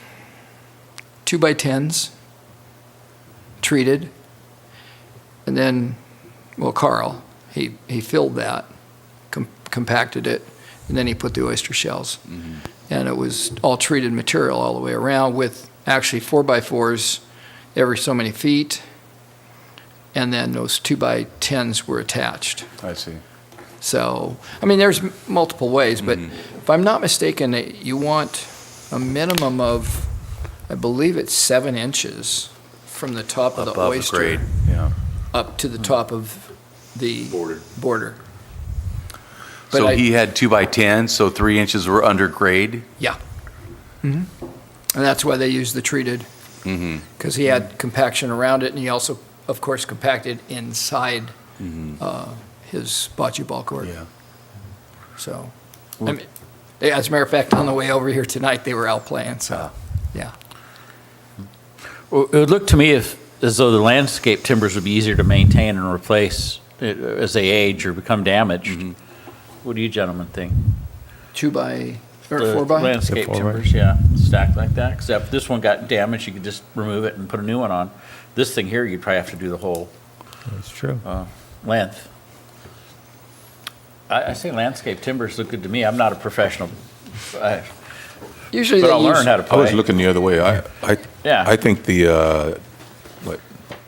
2x10s, treated. And then, well, Carl, he filled that, compacted it, and then he put the oyster shells. And it was all treated material all the way around with actually 4x4s every so many feet. And then those 2x10s were attached. I see. So, I mean, there's multiple ways, but if I'm not mistaken, you want a minimum of, I believe it's 7 inches from the top of the Above the oyster grade, yeah. up to the top of the border. But So I- he had 2x10, so 3 inches were under grade? Yeah. And that's why they use the treated, because he had compaction around it, and he also, of course, compacted inside his bocce ball court. Yeah. So, I mean, as a matter of fact, on the way over here tonight, they were out playing, so, yeah. Well, it would look to me as though the landscape timbers would be easier to maintain and replace as they age or become damaged. What do you gentlemen think? 2x, or The 4x? Landscape timbers, yeah, stacked like that. Except if this one got damaged, you could just remove it and put a new one on. This thing here, you'd probably have to do the whole That's true. length. I say landscape timbers look good to me. I'm not a professional, Usually but they I'll learn use, how to I was play. looking the other way. Yeah. I think the,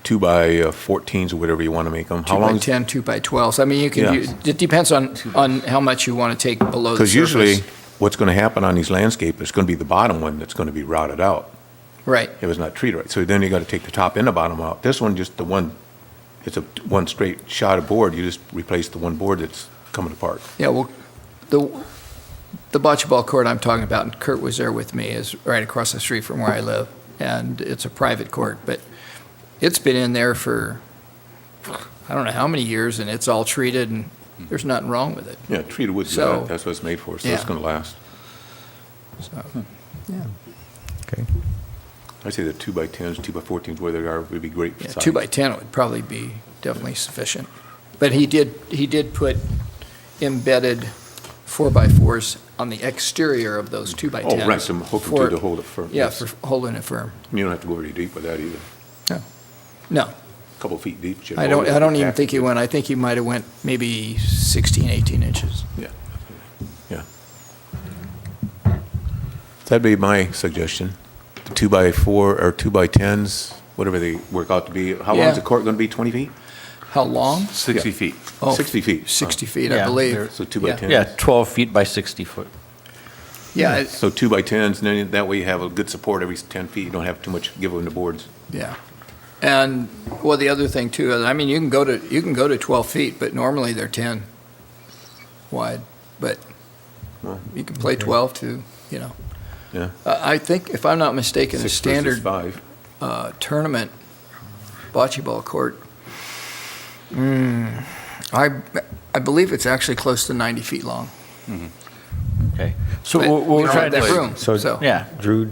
2x14s or whatever you want to make them. How long? 2x10, 2x12s. I mean, you can, Yeah. it depends on how much you want to take below the surface. Because usually, what's going to happen on these landscape is going to be the bottom one that's going to be rotted out. Right. It was not treated right. So then you got to take the top and the bottom out. This one, just the one, it's a one straight shot of board. You just replace the one board that's coming apart. Yeah, well, the bocce ball court I'm talking about, and Kurt was there with me, is right across the street from where I live. And it's a private court, but it's been in there for, I don't know how many years, and it's all treated, and there's nothing wrong with it. Yeah, treated wood, So- that's what it's made for, so it's Yeah. going to last. So, yeah. Okay. I say the 2x10s, 2x14s, where they are, would be great. Yeah, size. 2x10 would probably be definitely sufficient. But he did put embedded 4x4s on the exterior of those 2x10s. Oh, right, to hook them to hold it firm. Yeah, Yes. for holding it firm. You don't have to go very deep with that either. No, A couple feet deep. should I hold it don't even intact. think he went, I think he might have went maybe 16, 18 inches. Yeah, yeah. That'd be my suggestion. The 2x4 or 2x10s, whatever they work out to be. How long Yeah. is the court going to be, 20 feet? How long? 60 feet. Oh, 60 feet. 60 feet, I Yeah, believe. So 2x10s. Yeah, 12 feet by 60 foot. Yeah, So 2x10s, and then that way you have a good support every 10 feet. You don't have too much give on the boards. yeah. And, well, the other thing too, I mean, you can go to 12 feet, but normally they're 10 wide. But Well, you can play 12 too, you know. Yeah. I think, if I'm not mistaken, a 6 versus standard 5. tournament bocce ball court, I believe it's actually close to 90 feet long. Okay. So But we're we don't trying have that to, room, So- so. yeah. Drew,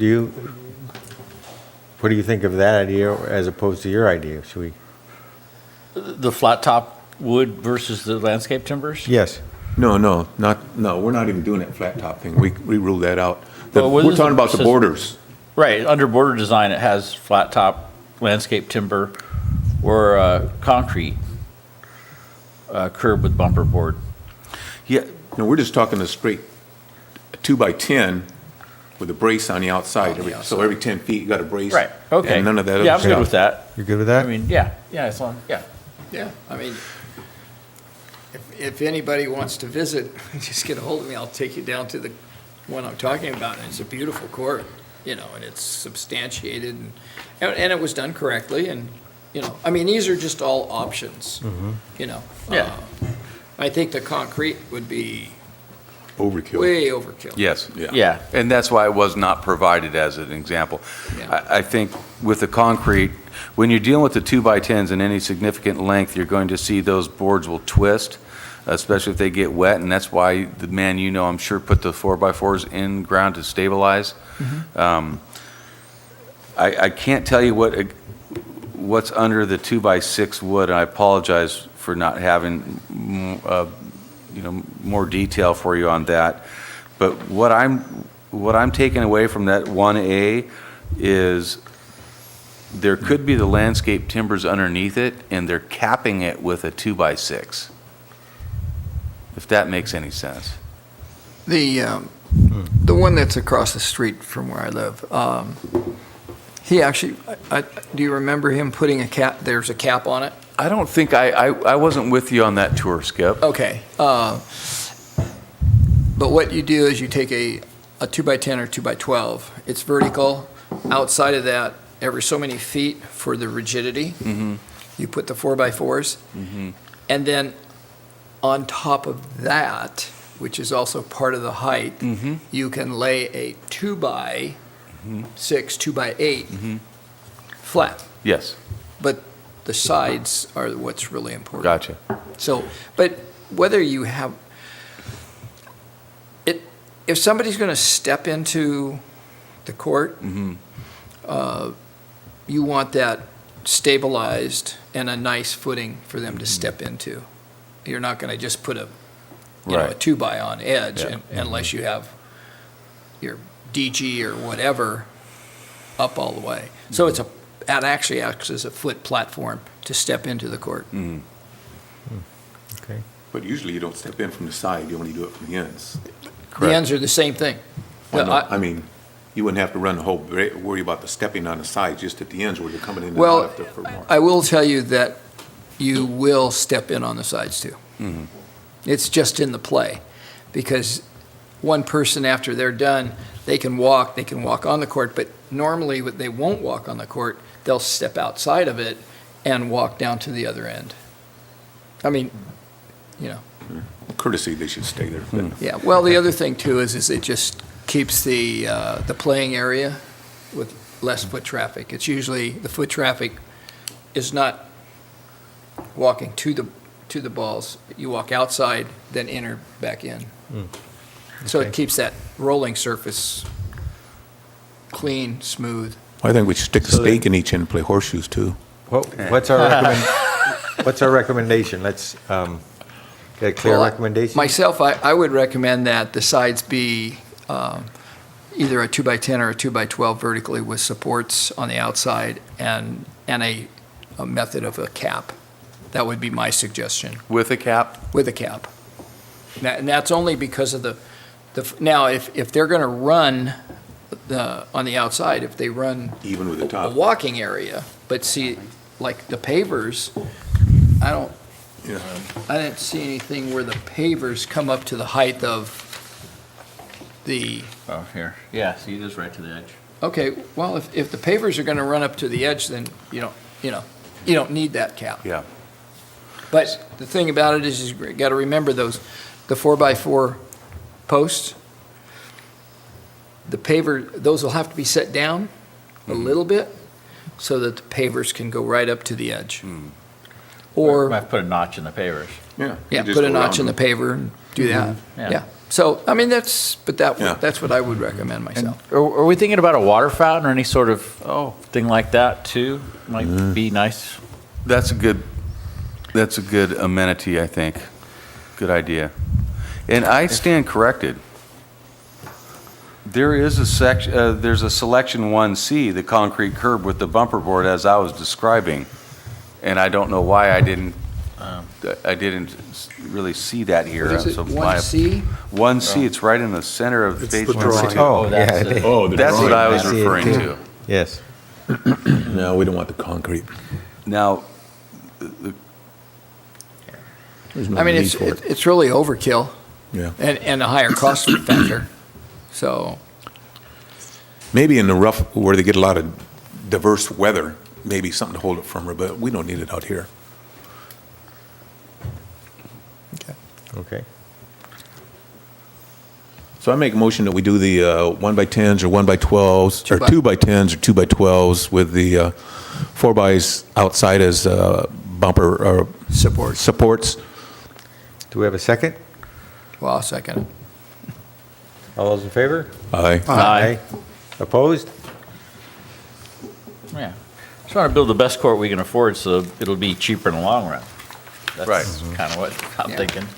what do you think of that idea as opposed to your idea? Should we? The flat top wood versus the landscape timbers? Yes. No, we're not even doing that flat top thing. We ruled that out. Well, what We're is talking it? about the Says- borders. Right, under border design, it has flat top landscape timber or concrete curb with bumper board. Yeah, no, we're just talking a straight 2x10 with a brace on the outside. On the So every 10 feet, you got a brace. Right, okay. And none of that other Yeah, I'm good stuff. with that. You're good with I that? mean, yeah, as long, yeah. Yeah, I mean, if anybody wants to visit, just get a hold of me. I'll take you down to the one I'm talking about, and it's a beautiful court. and it's substantiated, and it was done correctly, and, I mean, these are just all options, Yeah. I think the concrete would be Overkill. way overkill. Yes. Yeah. And that's why it was not provided as an example. Yeah. I think with the concrete, when you're dealing with the 2x10s in any significant length, you're going to see those boards will twist, especially if they get wet, and that's why the man I'm sure put the 4x4s in ground to stabilize. I can't tell you what's under the 2x6 wood, and I apologize for not having more detail for you on that. But what I'm taking away from that 1A is there could be the landscape timbers underneath it, and they're capping it with a 2x6, if that makes any sense. The one that's across the street from where I live, he actually, do you remember him putting a cap, there's a cap on it? I don't think I wasn't with you on that tour, Skip. Okay. But what you do is you take a 2x10 or 2x12, it's vertical. Outside of that, every so many feet for the rigidity, you put the 4x4s. And then on top of that, which is also part of the height, you can lay a 2x6, 2x8 flat. Yes, But the sides are what's really important. gotcha. So, but whether you have, if somebody's going to step into the court, you want that stabilized and a nice footing for them to step into. You're not going to just put a, a Right. 2x on edge Yeah. unless you have your DG or whatever up all the way. So it actually acts as a foot platform to step into the court. Okay. But usually you don't step in from the side, you only do it from the ends. The ends are the same thing. Well, no, I- I mean, you wouldn't have to run the whole, worry about the stepping on the side, just at the ends where you're coming in and out Well, of there for more. I will tell you that you will step in on the sides too. It's just in the play, because one person after they're done, they can walk on the court, but normally they won't walk on the court, they'll step outside of it and walk down to the other end. I mean, Courtesy, they should stay there. yeah, well, the other thing too is it just keeps the playing area with less foot traffic. It's usually, the foot traffic is not walking to the balls. You walk outside, then enter back in. So Okay. it keeps that rolling surface clean, smooth. I think we should stick a So stake in each end and play horseshoes too. What's our recommendation? Let's get a clear Well, recommendation? Myself, I would recommend that the sides be either a 2x10 or a 2x12 vertically with supports on the outside and a method of a cap. That would be my suggestion, With a cap? with a cap. And that's only because of now, if they're going to run on the outside, if they run Even with the a top. walking area, but see, like the pavers, I didn't see anything where the pavers come up to the height of the, Oh, here. Yeah, see, it is right to the edge. okay, well, if the pavers are going to run up to the edge, then you don't need that cap. Yeah. But the thing about it is you got to remember the 4x4 posts, the paver, those will have to be set down a little bit so that the pavers can go right up to the edge. Or, Might put a notch in the pavers. Yeah. yeah, you just put a go notch in around the paver and do that. Yeah. Yeah. So, I mean, that's Yeah. what I would recommend And myself. are we thinking about a water fountain or any sort of thing like that too? Might be nice. That's a good amenity, I think. Good idea. And I stand corrected. There is there's a selection 1C, the concrete curb with the bumper board as I was describing. And I don't know why I didn't really see that here. What is it, So my- 1C? 1C, it's right in the center of It's page the 162. Oh, that's yeah. it. Oh, the That's what I was I see it referring too. to. Yes. No, we don't want the concrete. Now, There's no I mean, need for it. it's really overkill Yeah. and a higher cost factor. So, Maybe in the rough, where they get a lot of diverse weather, maybe something to hold it firmer, but we don't need it out here. Okay. So I make a motion that we do the 1x10s or 1x12s, or 2x10s or 2x12s with the 4xs outside as bumper or supports. Do we have a second? Well, I'll second it. All those in favor? Aye. Aye. Opposed? Yeah. Just want to build the best court we can afford so it'll be cheaper in the long run. That's Right. kind of what I'm Yeah. thinking.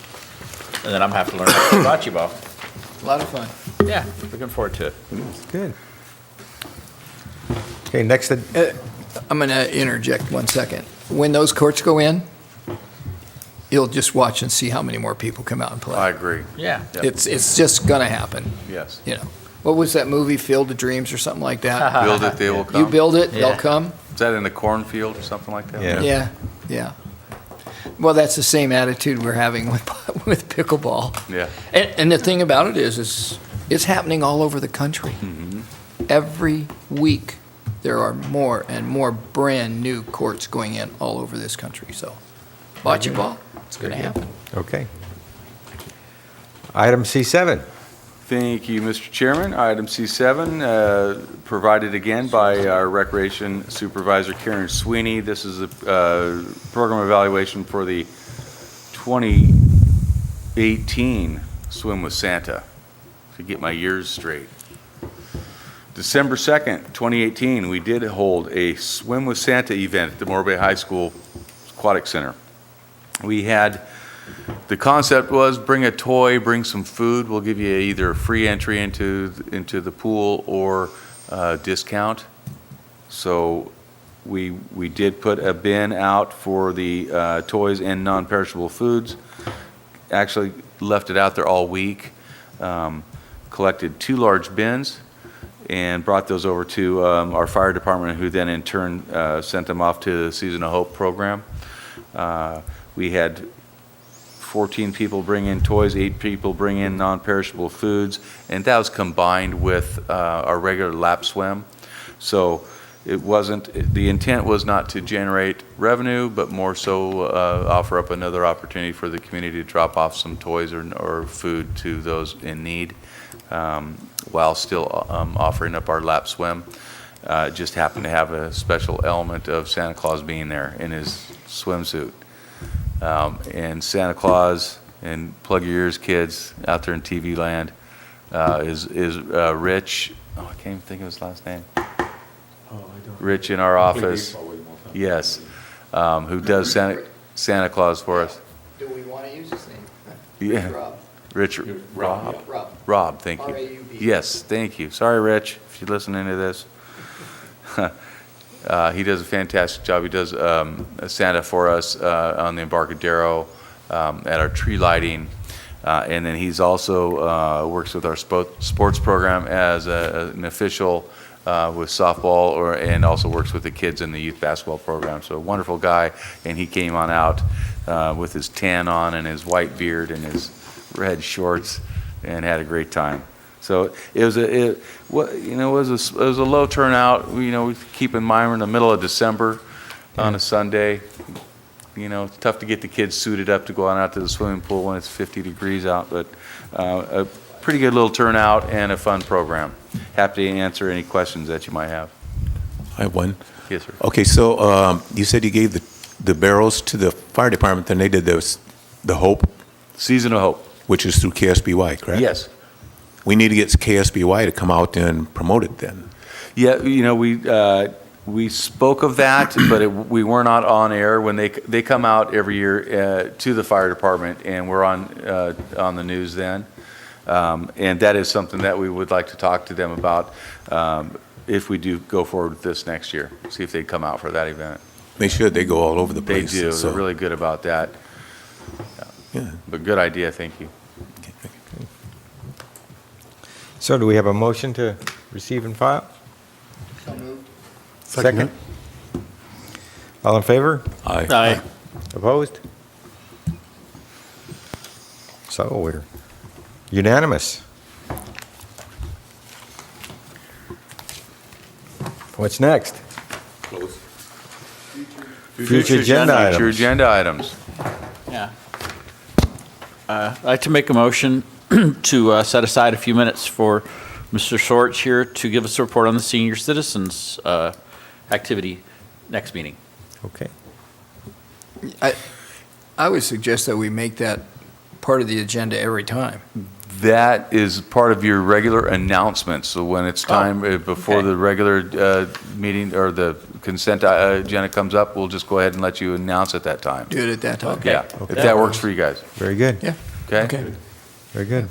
And then I'm gonna have to learn how to play bocce ball. A lot of fun. Yeah, looking forward to it. Good. Okay, next, I'm going to interject 1 second. When those courts go in, you'll just watch and see how many more people come out and I play. agree. Yeah. Yep. It's just going to happen, Yes. you know. What was that movie, Field of Dreams or something like that? Build it, they will come. You build it, Yeah. they'll come? Is that in the cornfield or something like that? Yeah. Yeah, yeah. Well, that's the same attitude we're having with pickleball. Yeah. And the thing about it is it's happening all over the country. Every week, there are more and more brand-new courts going in all over this country, so bocce ball, it's going to happen. okay. Item C7. Thank you, Mr. Chairman. Item C7, provided again by our Recreation Supervisor Karen Sweeney. This is a program evaluation for the 2018 Swim with Santa, to get my years straight. December 2nd, 2018, we did hold a Swim with Santa event at the Morro Bay High School Aquatic Center. We had, the concept was bring a toy, bring some food. We'll give you either free entry into the pool or discount. So we did put a bin out for the toys and non-perishable foods. Actually left it out there all week. Collected 2 large bins and brought those over to our fire department, who then in turn sent them off to the Season of Hope program. We had 14 people bring in toys, 8 people bring in non-perishable foods, and that was combined with our regular lap swim. So it wasn't, the intent was not to generate revenue, but more so offer up another opportunity for the community to drop off some toys or food to those in need, while still offering up our lap swim. Just happened to have a special element of Santa Claus being there in his swimsuit. And Santa Claus, and plug your ears, kids, out there in TV land, is Rich. Oh, I can't even think of his last name. Rich in our office. Yes, who does Santa Claus for us. Do we want to use his name? Yeah. Rob. Rob. Rob. Rob, thank you. R-A-U-B. Yes, thank you. Sorry, Rich, if you're listening to this. He does a fantastic job. He does a Santa for us on the Embarcadero, at our tree lighting. And then he's also works with our sports program as an official with softball, and also works with the kids in the youth basketball program. So a wonderful guy, and he came on out with his tan on and his white beard and his red shorts, and had a great time. So it was a low turnout. We keep in mind we're in the middle of December on a Sunday. It's tough to get the kids suited up to go on out to the swimming pool when it's 50 degrees out, but a pretty good little turnout and a fun program. Happy to answer any questions that you might have. I have one. Yes, sir. Okay, so you said you gave the barrels to the fire department, then they did the Hope, Season of Hope. which is through KSBY, correct? Yes. We need to get KSBY to come out and promote it then. Yeah, we spoke of that, but we were not on air when they come out every year to the fire department, and we're on the news then. And that is something that we would like to talk to them about if we do go forward with this next year. See if they come out for that event. They should. They go all over the They place. do. so- They're really good about that. Yeah. But good idea. Thank you. So do we have a motion to receive and file? So moved. Second. All in favor? Aye. Aye. Opposed? So we're unanimous. What's next? Close. Future agenda items. Future agenda items. Yeah. I'd like to make a motion to set aside a few minutes for Mr. Sorge here to give us a report on the senior citizens activity next meeting. Okay. I would suggest that we make that part of the agenda every time. That is part of your regular announcement, so when it's time, before okay. the regular meeting or the consent agenda comes up, we'll just go ahead and let you announce at that time. Do it at that time. Yeah, if that works for you guys, Very good. Yeah. okay? Very good.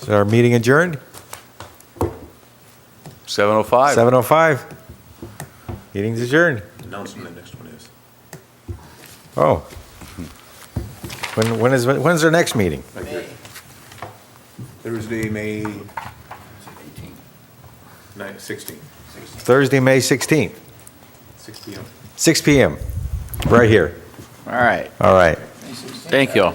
Is our meeting adjourned? 7:05. 7:05. Meeting's adjourned. Announcement, the next one is. Oh. When's our next meeting? Thursday, May 16th, Thursday, May 16th, 6 p.m. 6 p.m. Right here. All right. All right. Thank you all.